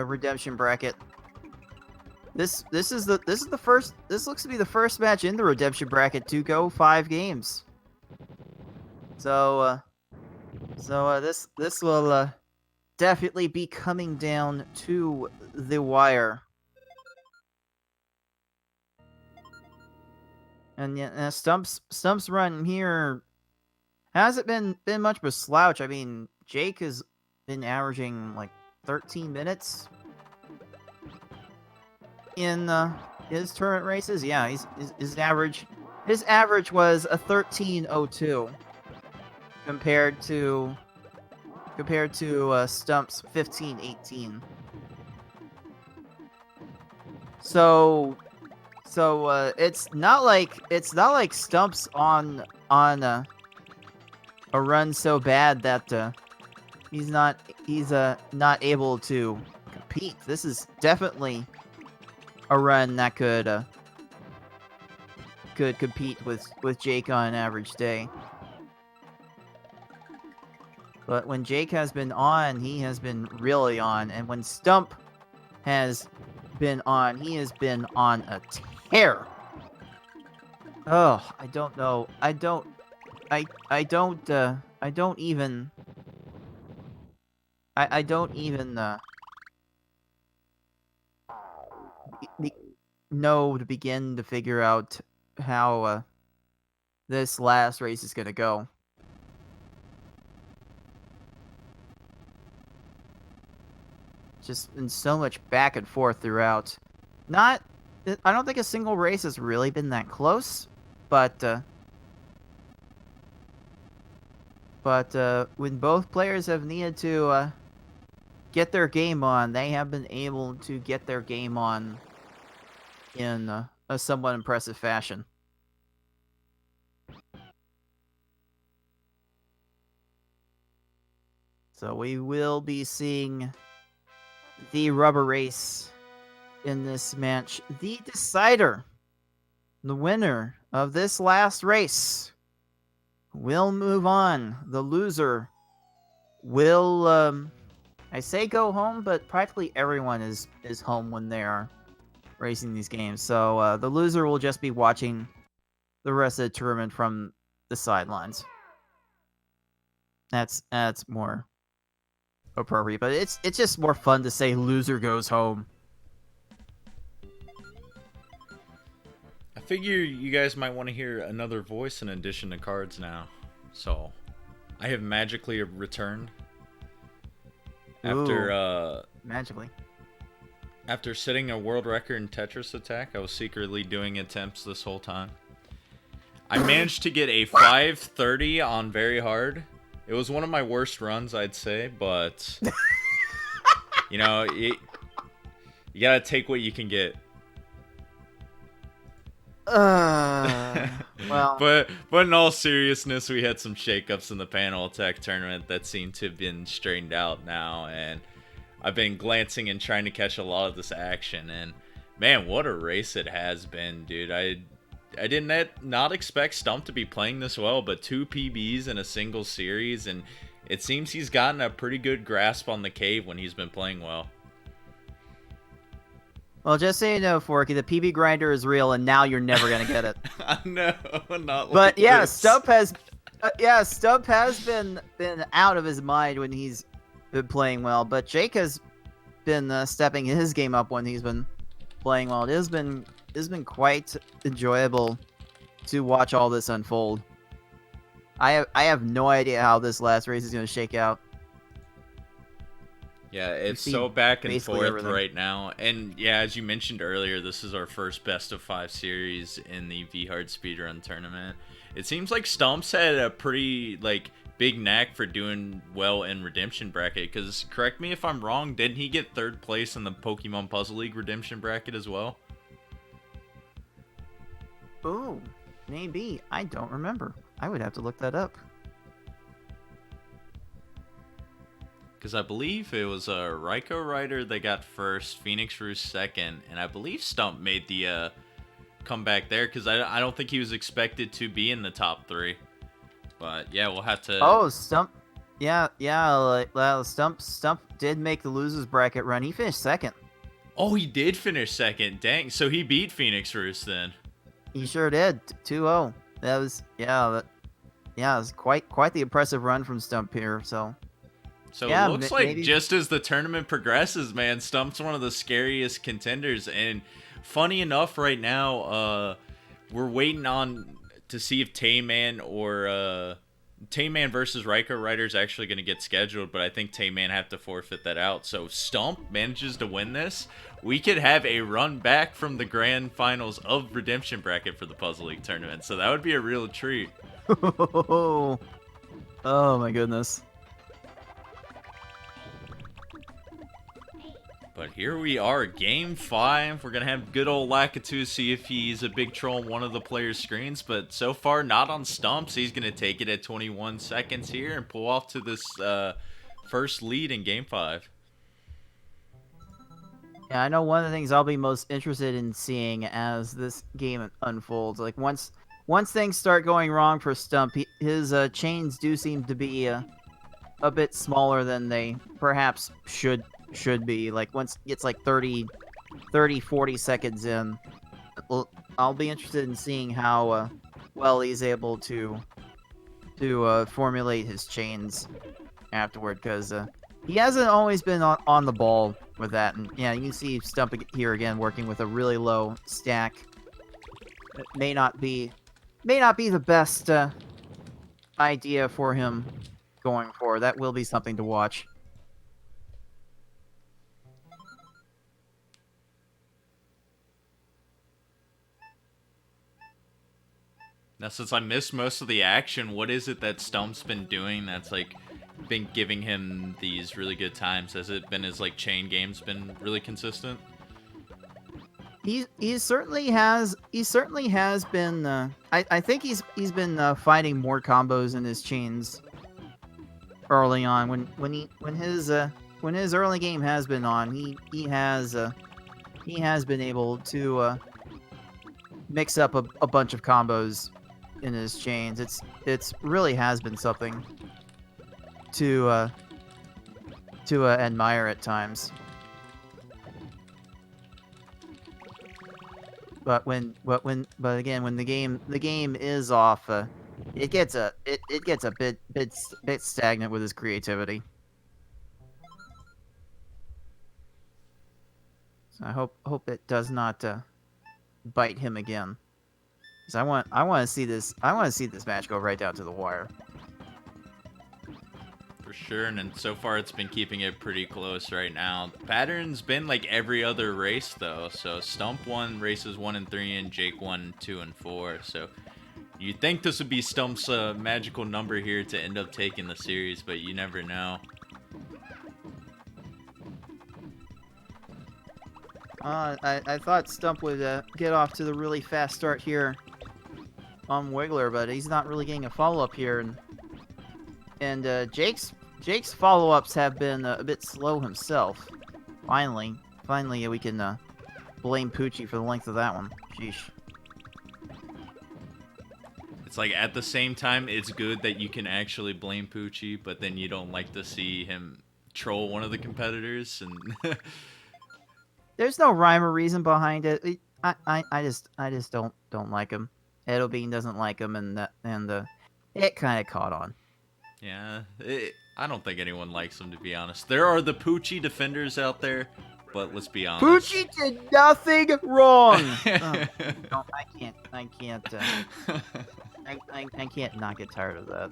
Speaker 1: redemption bracket. This looks to be the first match in the redemption bracket to go 5 games. So this will definitely be coming down to the wire. And yeah, Stump's run here hasn't been much of a slouch. I mean, Jake has been averaging like 13 minutes in his tournament races. Yeah, his average was a 13:02 compared to Stump's 15:18. So it's not like Stump's on a run so bad that he's not able to compete. This is definitely a run that could compete with Jake on an average day. But when Jake has been on, he has been really on, and when Stump has been on, he has been on a tear. Oh, I don't know. I don't even know to begin to figure out how this last race is gonna go. Just been so much back and forth throughout. I don't think a single race has really been that close, but when both players have needed to get their game on, they have been able to get their game on in a somewhat impressive fashion. So we will be seeing the rubber race in this match. The decider, the winner of this last race, will move on. The loser will, I say go home, but practically everyone is home when they are racing these games. So the loser will just be watching the rest of the tournament from the sidelines. That's more appropriate, but it's just more fun to say loser goes home.
Speaker 2: I figure you guys might want to hear another voice in addition to cards now. So, I have magically returned. After
Speaker 1: magically.
Speaker 2: After setting a world record in Tetris Attack, I was secretly doing attempts this whole time. I managed to get a 530 on very hard. It was one of my worst runs, I'd say, but you know, you gotta take what you can get.
Speaker 1: Well,
Speaker 2: but in all seriousness, we had some shakeups in the panel attack tournament that seem to have been straightened out now, and I've been glancing and trying to catch a lot of this action, and man, what a race it has been, dude. I did not expect Stump to be playing this well, but 2 PBs in a single series, and it seems he's gotten a pretty good grasp on the cave when he's been playing well.
Speaker 1: Well, just so you know, Forky, the PB grinder is real, and now you're never gonna get it.
Speaker 2: No, not.
Speaker 1: But
Speaker 2: like
Speaker 1: yeah,
Speaker 2: this.
Speaker 1: Stump has been out of his mind when he's been playing well. But Jake has been stepping his game up when he's been playing well. It has been quite enjoyable to watch all this unfold. I have no idea how this last race is going to shake out.
Speaker 2: Yeah, it's so back and forth
Speaker 1: everything
Speaker 2: right now. And yeah, as you mentioned earlier, this is our first best of 5 series in the V-Hard Speedrun tournament. It seems like Stump's had a pretty big knack for doing well in Redemption Bracket, because correct me if I'm wrong, didn't he get 3rd place in the Pokemon Puzzle League Redemption Bracket as well?
Speaker 1: Ooh, maybe. I don't remember. I would have to look that up.
Speaker 2: Because I believe it was a Ryko Rider that got 1st, Phoenix Roost 2nd, and I believe Stump made the comeback there, because I don't think he was expected to be in the top 3. But yeah, we'll have to...
Speaker 1: Oh, Stump. Yeah, Stump did make the losers bracket run. He finished 2nd.
Speaker 2: Oh, he did finish 2nd. Dang, so he beat Phoenix Roost then.
Speaker 1: He sure did. 2-0. That was it was quite the impressive run from Stump here. So
Speaker 2: yeah, it looks like just as the tournament progresses, man, Stump's one of the scariest contenders. And funny enough, right now, we're waiting on to see if Tayman or Tayman versus Ryko Rider is actually going to get scheduled, but I think Tayman have to forfeit that out. So Stump manages to win this. We could have a run back from the grand finals of Redemption Bracket for the Puzzle League tournament. So that would be a real treat.
Speaker 1: Oh my goodness.
Speaker 2: But here we are, Game 5. We're going to have good old Lakitu see if he's a big troll on one of the players' screens. But so far, not on Stumps. He's going to take it at 21 seconds here and pull off to this first lead in Game 5.
Speaker 1: Yeah, I know one of the things I'll be most interested in seeing as this game unfolds. Like, once things start going wrong for Stump, his chains do seem to be a bit smaller than they perhaps should be. Like, once it's like 30, 40 seconds in, I'll be interested in seeing how well he's able to formulate his chains afterward, because he hasn't always been on the ball with that. And yeah, you can see Stump here again working with a really low stack. It may not be the best idea for him going forward. That will be something to watch.
Speaker 2: Now, since I missed most of the action, what is it that Stump's been doing that's like been giving him these really good times? Has it been his like chain games been really consistent?
Speaker 1: He certainly has been. I think he's been finding more combos in his chains early on. When his early game has been on, he has been able to mix up a bunch of combos in his chains. It's really has been something to admire at times. But again, when the game is off, it gets a bit stagnant with his creativity. So I hope it does not bite him again. Because I want to see this match go right down to the wire.
Speaker 2: For sure, and then so far it's been keeping it pretty close right now. The pattern's been like every other race though. So Stump won races 1 and 3, and Jake won 2 and 4. So you'd think this would be Stump's magical number here to end up taking the series, but you never know.
Speaker 1: I thought Stump would get off to the really fast start here on Wiggler, but he's not really getting a follow-up here, and Jake's follow-ups have been a bit slow himself. Finally we can blame Poochie for the length of that one. Sheesh.
Speaker 2: It's like at the same time, it's good that you can actually blame Poochie, but then you don't like to see him troll one of the competitors, and
Speaker 1: There's no rhyme or reason behind it. I just don't like him. Edelbean doesn't like him, and it kind of caught on.
Speaker 2: yeah, I don't think anyone likes him, to be honest. There are the Poochie defenders out there, but let's be honest.
Speaker 1: Poochie did nothing wrong. No, I can't not get tired of that.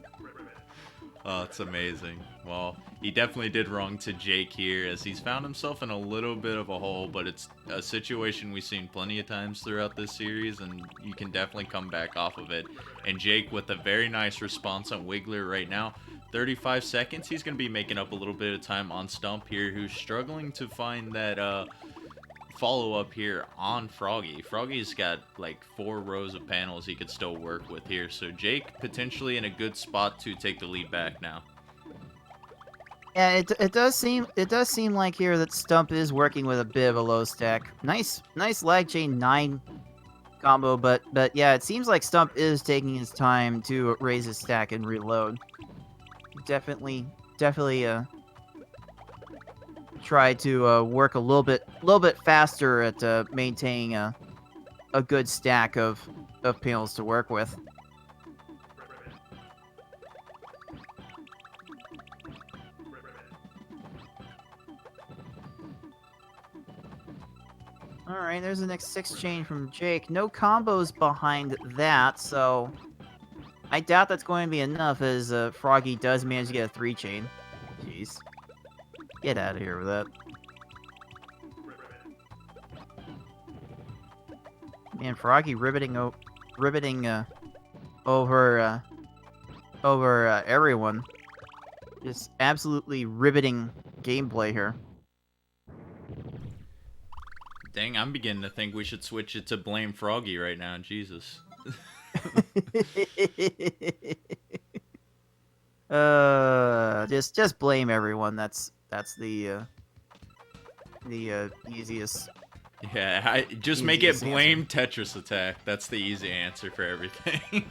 Speaker 2: Oh, it's amazing. Well, he definitely did wrong to Jake here, as he's found himself in a little bit of a hole, but it's a situation we've seen plenty of times throughout this series, and you can definitely come back off of it. And Jake with a very nice response on Wiggler right now. 35 seconds, he's going to be making up a little bit of time on Stump here, who's struggling to find that follow-up here on Froggy. Froggy's got like 4 rows of panels he could still work with here, so Jake potentially in a good spot to take the lead back now.
Speaker 1: Yeah, it does seem like here that Stump is working with a bit of a low stack. Nice lag chain 9 combo, but yeah, it seems like Stump is taking his time to raise his stack and reload. Definitely try to work a little bit faster at maintaining a good stack of panels to work with. Alright, there's the next 6 chain from Jake. No combos behind that, so I doubt that's going to be enough, as Froggy does manage to get a 3 chain. Jeez. Get out of here with that. Man, Froggy riveting over everyone. Just absolutely riveting gameplay here.
Speaker 2: Dang, I'm beginning to think we should switch it to blame Froggy right now. Jesus.
Speaker 1: Just blame everyone. That's the easiest.
Speaker 2: Yeah, just make it blame Tetris Attack. That's the easy answer for everything.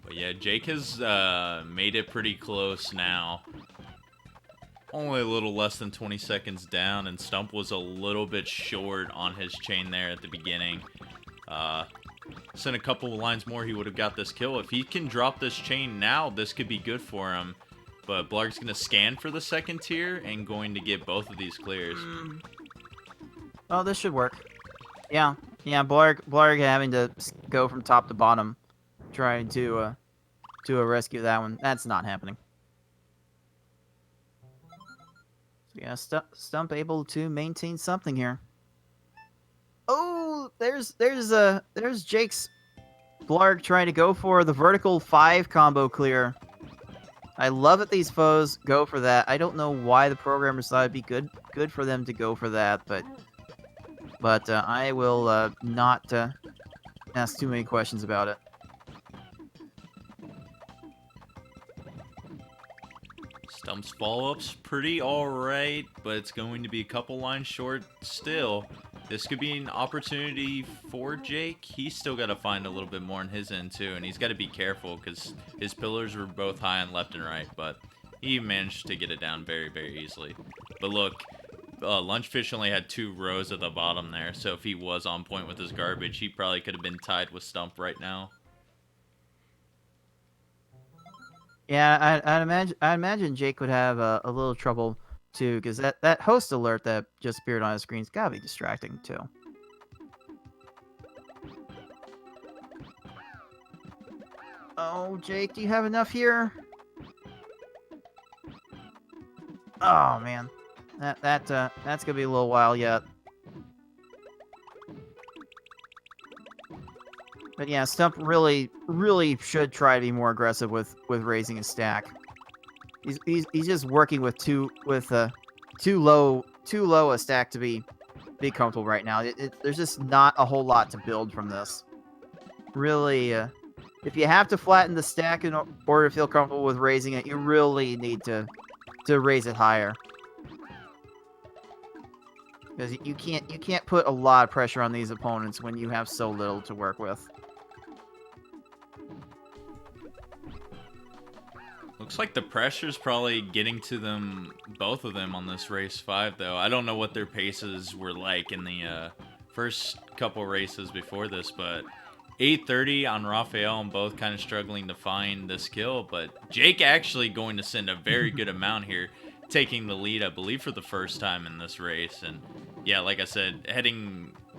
Speaker 2: But yeah, Jake has made it pretty close now. Only a little less than 20 seconds down, and Stump was a little bit short on his chain there at the beginning. Sent a couple of lines more, he would have got this kill. If he can drop this chain now, this could be good for him. But Blarg's going to scan for the second tier and going to get both of these clears.
Speaker 1: Oh, this should work. Yeah, Blarg having to go from top to bottom, trying to rescue that one. That's not happening. So yeah, Stump able to maintain something here. Oh, there's Jake's Blarg trying to go for the vertical 5 combo clear. I love that these foes go for that. I don't know why the programmers thought it'd be good for them to go for that, but I will not ask too many questions about it.
Speaker 2: Stump's follow-up's pretty alright, but it's going to be a couple lines short still. This could be an opportunity for Jake. He's still got to find a little bit more in his end too, and he's got to be careful because his pillars were both high on left and right, but he managed to get it down very, very easily. But look, Lunchfish only had 2 rows at the bottom there, so if he was on point with his garbage, he probably could have been tied with Stump right now.
Speaker 1: Yeah, I'd imagine Jake would have a little trouble too, because that host alert that just appeared on his screen's gotta be distracting too. Oh, Jake, do you have enough here? Oh man, that's gonna be a little while yet. But yeah, Stump really should try to be more aggressive with raising his stack. He's just working with too low a stack to be comfortable right now. There's just not a whole lot to build from this. Really, if you have to flatten the stack in order to feel comfortable with raising it, you really need to raise it higher. Because you can't put a lot of pressure on these opponents when you have so little to work with.
Speaker 2: Looks like the pressure's probably getting to them, both of them on this race 5 though. I don't know what their paces were like in the first couple races before this, but 8:30 on Raphael and both kind of struggling to find this kill, but Jake actually going to send a very good amount here, taking the lead, I believe, for the first time in this race. And yeah, like I said,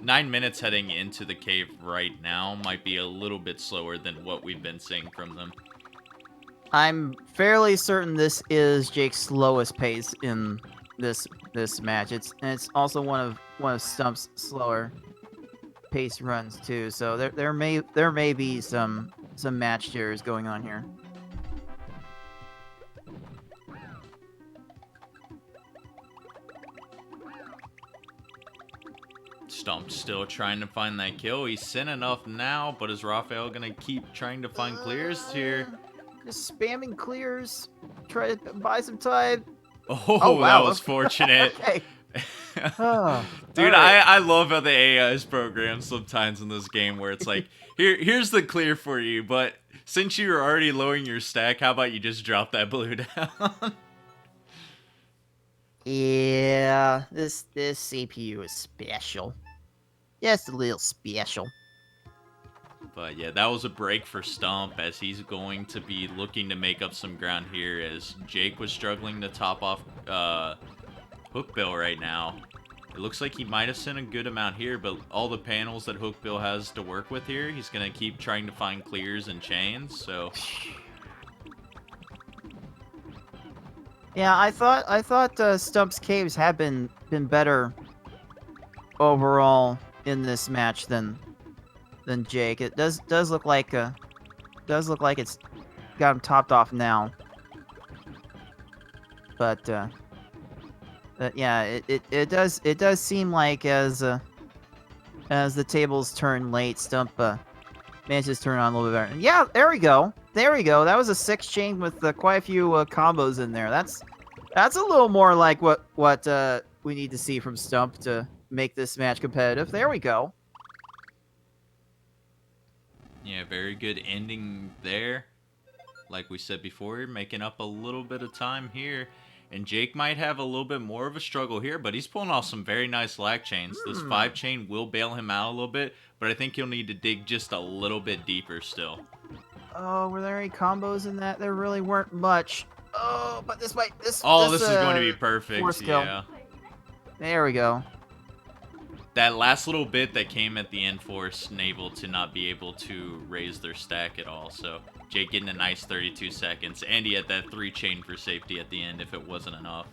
Speaker 2: 9 minutes heading into the cave right now might be a little bit slower than what we've been seeing from them.
Speaker 1: I'm fairly certain this is Jake's slowest pace in this match. It's also one of Stump's slower pace runs too. So there may be some match tears going on here.
Speaker 2: Stump's still trying to find that kill. He's sent enough now, but is Raphael gonna keep trying to find clears here?
Speaker 1: Just spamming clears. Try to buy some time.
Speaker 2: Oh, wow. That was fortunate.
Speaker 1: Okay.
Speaker 2: Dude,
Speaker 1: right.
Speaker 2: I love how the AI is programmed sometimes in this game where it's like, here's the clear for you, but since you're already lowering your stack, how about you just drop that blue down?
Speaker 1: Yeah, this CPU is special. Just a little special.
Speaker 2: But yeah, that was a break for Stump as he's going to be looking to make up some ground here as Jake was struggling to top off Hookbill right now. It looks like he might have sent a good amount here, but all the panels that Hookbill has to work with here, he's going to keep trying to find clears and chains, so...
Speaker 1: Yeah, I thought Stump's caves had been better overall in this match than Jake. It does look like it's got him topped off now. But yeah, it does seem like as the tables turn late, Stump manages to turn on a little bit better. Yeah, there we go. That was a 6 chain with quite a few combos in there. That's a little more like what we need to see from Stump to make this match competitive. There we go.
Speaker 2: Yeah, very good ending there. Like we said before, making up a little bit of time here. And Jake might have a little bit more of a struggle here, but he's pulling off some very nice lag chains. This 5 chain will bail him out a little bit, but I think he'll need to dig just a little bit deeper still.
Speaker 1: Oh, were there any combos in that? There really weren't much. Oh, but this is
Speaker 2: going to be perfect.
Speaker 1: Yeah. There we go.
Speaker 2: That last little bit that came at the end forced Naval to not be able to raise their stack at all. So Jake getting a nice 32 seconds, and he had that 3 chain for safety at the end if it wasn't enough.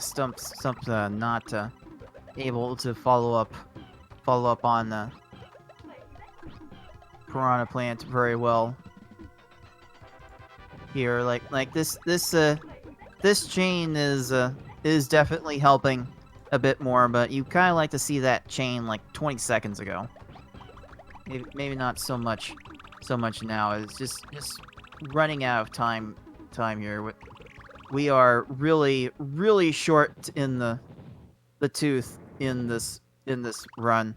Speaker 1: Stump's not able to follow up on the Piranha Plant very well here. Like this chain is definitely helping a bit more, but you kind of like to see that chain like 20 seconds ago. Maybe not so much now. It's just running out of time here. We are really short in the tooth in this run.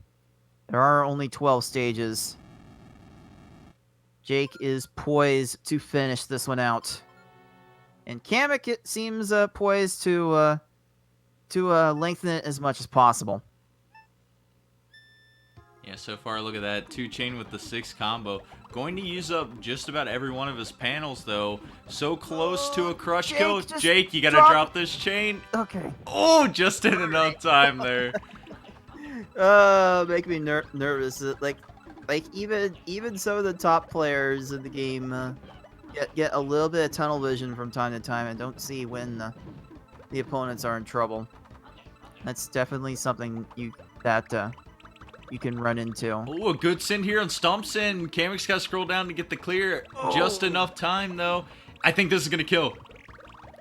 Speaker 1: There are only 12 stages. Jake is poised to finish this one out, and Kamek, it seems, poised to lengthen it as much as possible.
Speaker 2: Yeah, so far, look at that. 2-chain with the 6 combo. Going to use up just about every one of his panels, though. So close to a crush kill. Jake, you gotta drop this chain.
Speaker 1: Okay.
Speaker 2: Oh, just in enough time there.
Speaker 1: Make me nervous. Like even some of the top players in the game get a little bit of tunnel vision from time to time and don't see when the opponents are in trouble. That's definitely something you can run into.
Speaker 2: Oh, a good sin here on Stumps, and Kamek's got to scroll down to get the clear. Just enough time, though. I think this is going to kill.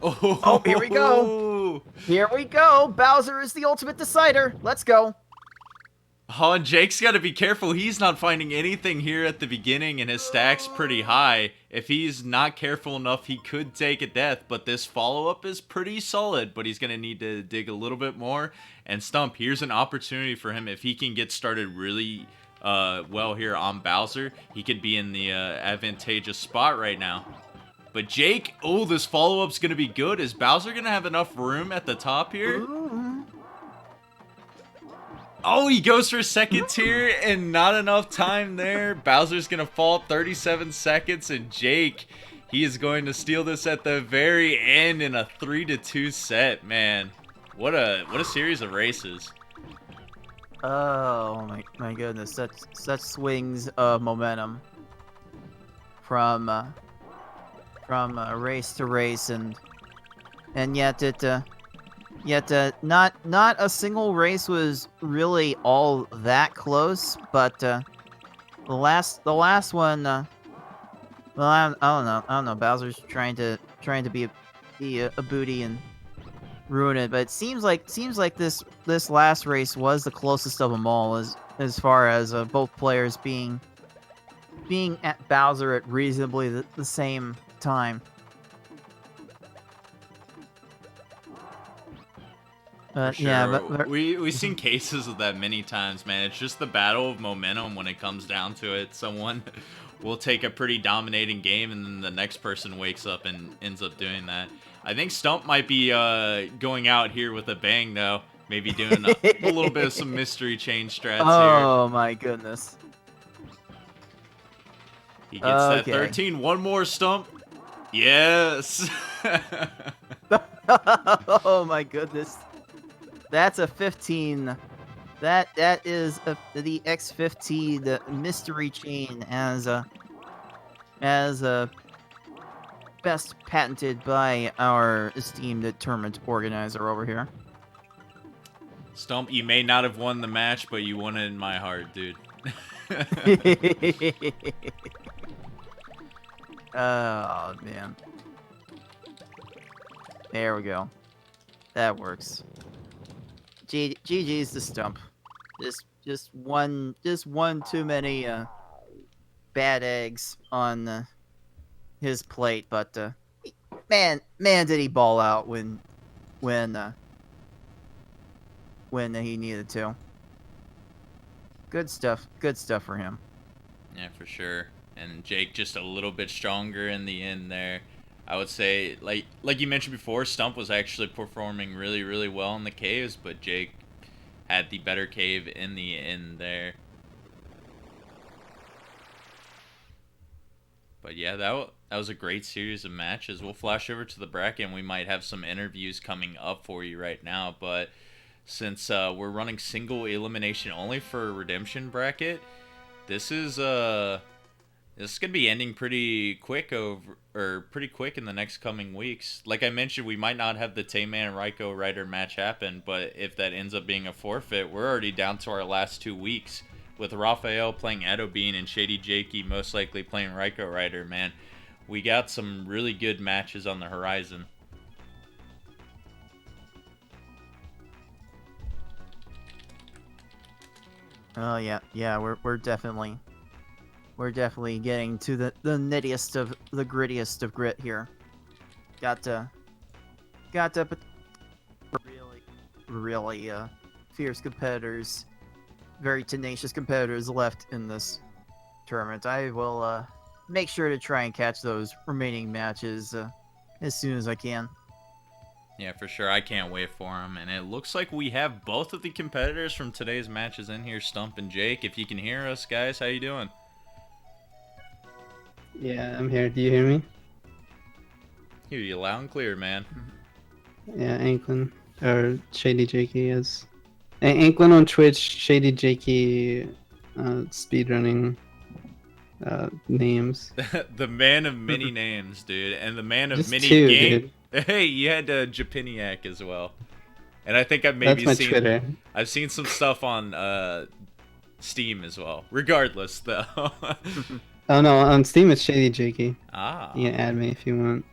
Speaker 1: Oh, here we go. Here we go. Bowser is the ultimate decider. Let's go.
Speaker 2: Oh, and Jake's got to be careful. He's not finding anything here at the beginning, and his stack's pretty high. If he's not careful enough, he could take a death, but this follow-up is pretty solid, but he's going to need to dig a little bit more. And Stump, here's an opportunity for him. If he can get started really well here on Bowser, he could be in the advantageous spot right now. But Jake, oh, this follow-up's going to be good. Is Bowser going to have enough room at the top here?
Speaker 1: Ooh.
Speaker 2: Oh, he goes for second tier and not enough time there. Bowser's going to fall 37 seconds, and Jake, he is going to steal this at the very end in a 3-2 set, man. What a series of races.
Speaker 1: Oh my goodness, such swings of momentum from race to race, and yet not a single race was really all that close. But the last one, well, I don't know. Bowser's trying to be a booty and ruin it, but it seems like this last race was the closest of them all, as far as both players being at Bowser at reasonably the same time.
Speaker 2: For sure.
Speaker 1: Yeah, but
Speaker 2: we've seen cases of that many times, man. It's just the battle of momentum when it comes down to it. Someone will take a pretty dominating game, and then the next person wakes up and ends up doing that. I think Stump might be going out here with a bang, though. Maybe doing a little bit of some mystery chain strats here.
Speaker 1: Oh my goodness.
Speaker 2: He gets that 13. One more, Stump. Yes.
Speaker 1: Oh my goodness. That's a 15. That is the X15 mystery chain as best patented by our esteemed tournament organizer over here.
Speaker 2: Stump, you may not have won the match, but you won it in my heart, dude.
Speaker 1: Oh man. There we go. That works. GG's the Stump. Just one too many bad eggs on his plate, but man did he ball out when he needed to. Good stuff for him.
Speaker 2: Yeah, for sure. And Jake just a little bit stronger in the end there. I would say, like you mentioned before, Stump was actually performing really well in the caves, but Jake had the better cave in the end there. But yeah, that was a great series of matches. We'll flash over to the bracket, and we might have some interviews coming up for you right now. But since we're running single elimination only for Redemption bracket, this is This is gonna be ending pretty quick pretty quick in the next coming weeks. Like I mentioned, we might not have the Tayman and Raiko Ryder match happen, but if that ends up being a forfeit, we're already down to our last 2 weeks with Raphael playing Edo Bean and ShadyJakey most likely playing Raiko Ryder. Man, we got some really good matches on the horizon.
Speaker 1: Oh yeah, we're definitely getting to the nittiest of the grittiest of grit here. Got to put really fierce competitors, very tenacious competitors left in this tournament. I will make sure to try and catch those remaining matches as soon as I can.
Speaker 2: Yeah, for sure. I can't wait for them. And it looks like we have both of the competitors from today's matches in here, Stump and Jake. If you can hear us, guys, how you doing?
Speaker 3: Yeah, I'm here. Do you hear me?
Speaker 2: Hear you loud and clear, man.
Speaker 3: Yeah, Anklin. Or ShadyJakey is. Anklin on Twitch, ShadyJakey speedrunning names.
Speaker 2: The man of many names, dude. And the man of
Speaker 3: Just
Speaker 2: many
Speaker 3: two,
Speaker 2: games.
Speaker 3: dude.
Speaker 2: Hey, you had Japiniac as well. And I think I've
Speaker 3: That's
Speaker 2: maybe
Speaker 3: my
Speaker 2: seen
Speaker 3: Twitter.
Speaker 2: I've seen some stuff on Steam as well. Regardless, though.
Speaker 3: Oh no, on Steam it's ShadyJakey.
Speaker 2: Ah.
Speaker 3: You can add me if you want.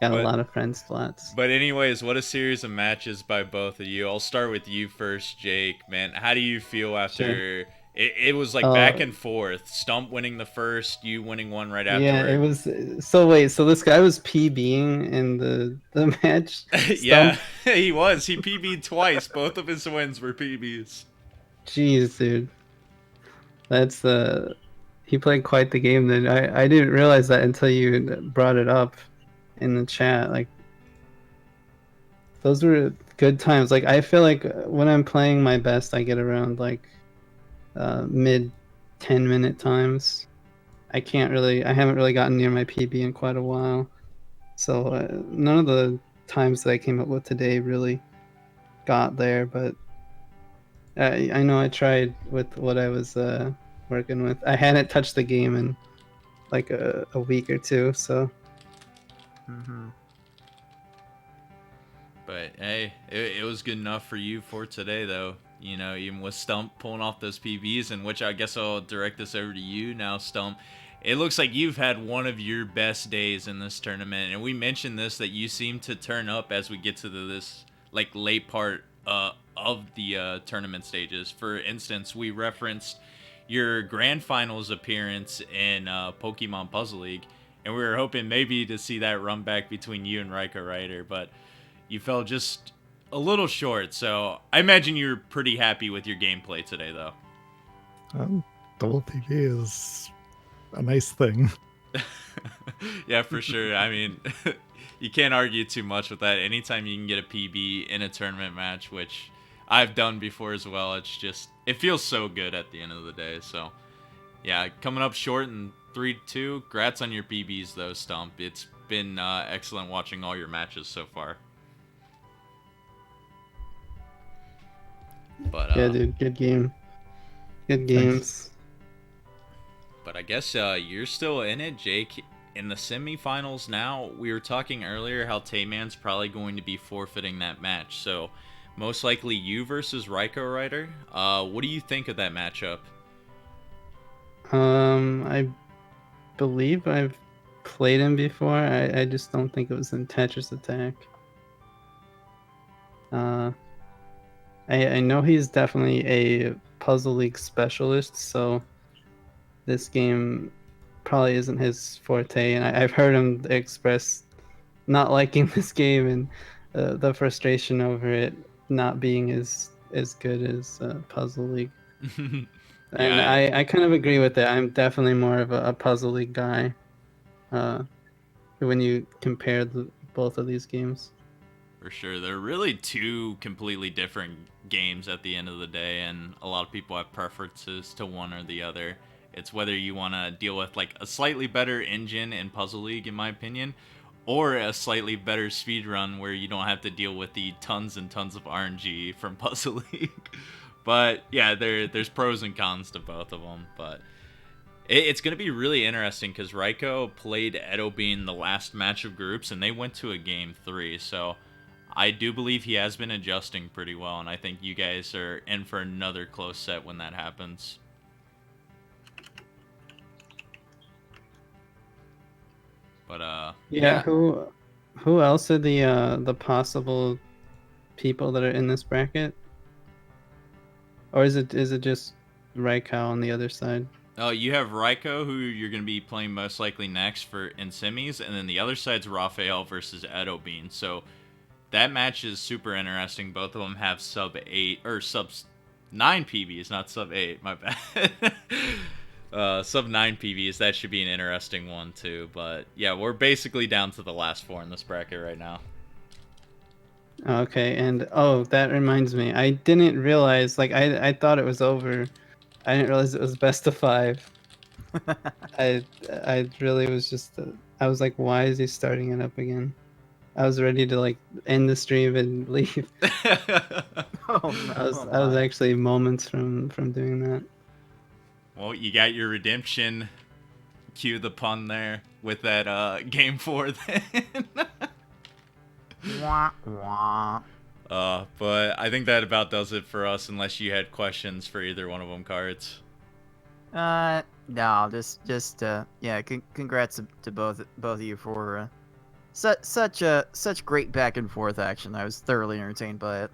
Speaker 3: Got a lot of friend slots.
Speaker 2: But anyways, what a series of matches by both of you. I'll start with you first, Jake. Man, how do you feel after... Sure. It was like back and forth. Stump winning the first, you winning one right after.
Speaker 3: Yeah, it was... So wait, so this guy was PBing in the match?
Speaker 2: Yeah, he was. He PB'd twice. Both of his wins were PBs.
Speaker 3: Jeez, dude. That's he played quite the game then. I didn't realize that until you brought it up in the chat. Like, those were good times. Like, I feel like when I'm playing my best, I get around like mid 10-minute times. I haven't really gotten near my PB in quite a while. So none of the times that I came up with today really got there, but I know I tried with what I was working with. I hadn't touched the game in like a week or two, so.
Speaker 2: But hey, it was good enough for you for today, though. You know, even with Stump pulling off those PBs, in which I guess I'll direct this over to you now, Stump. It looks like you've had one of your best days in this tournament, and we mentioned this, that you seem to turn up as we get to this like late part of the tournament stages. For instance, we referenced your grand finals appearance in Pokemon Puzzle League, and we were hoping maybe to see that run back between you and Raiko Ryder, but you fell just a little short. So I imagine you're pretty happy with your gameplay today, though.
Speaker 4: Double PB is a nice thing.
Speaker 2: Yeah, for sure. I mean, you can't argue too much with that. Anytime you can get a PB in a tournament match, which I've done before as well, it feels so good at the end of the day. So yeah, coming up short in 3-2. Congrats on your PBs though, Stump. It's been excellent watching all your matches so far. But
Speaker 3: yeah, dude, good game. Good games.
Speaker 2: Thanks. But I guess you're still in it, Jake. In the semifinals now, we were talking earlier how Tayman's probably going to be forfeiting that match. So most likely you versus Raiko Ryder. What do you think of that matchup?
Speaker 3: I believe I've played him before. I just don't think it was in Tetris Attack. I know he's definitely a Puzzle League specialist, so this game probably isn't his forte, and I've heard him express not liking this game and the frustration over it not being as good as Puzzle League. And yeah, I kind of agree with it. I'm definitely more of a Puzzle League guy when you compare both of these games.
Speaker 2: For sure. They're really two completely different games at the end of the day, and a lot of people have preferences to one or the other. It's whether you want to deal with like a slightly better engine in Puzzle League, in my opinion, or a slightly better speedrun where you don't have to deal with the tons and tons of RNG from Puzzle League. But yeah, there's pros and cons to both of them. But it's going to be really interesting because Raiko played Edo Bean the last match of groups, and they went to a game 3. So I do believe he has been adjusting pretty well, and I think you guys are in for another close set when that happens. But
Speaker 3: Yeah. Who else are the possible people that are in this bracket? Or is it just Raikau on the other side?
Speaker 2: Oh, you have Raiko, who you're going to be playing most likely next in semis, and then the other side's Raphael versus Edo Bean. So that match is super interesting. Both of them have sub 8 or sub 9 PBs, not sub 8. My bad. Sub 9 PBs. That should be an interesting one too. But yeah, we're basically down to the last 4 in this bracket right now.
Speaker 3: Okay, and oh, that reminds me. I didn't realize, like, I thought it was over. I didn't realize it was best of 5. I really was just I was like, why is he starting it up again? I was ready to like end the stream and leave.
Speaker 1: Oh, no.
Speaker 3: I was actually moments from doing that.
Speaker 2: Well, you got your redemption. Cue the pun there with that game 4 then.
Speaker 1: Wah, wah.
Speaker 2: But I think that about does it for us, unless you had questions for either one of them, Cards.
Speaker 1: No, just yeah. Congrats to both of you for such great back and forth action. I was thoroughly entertained by it.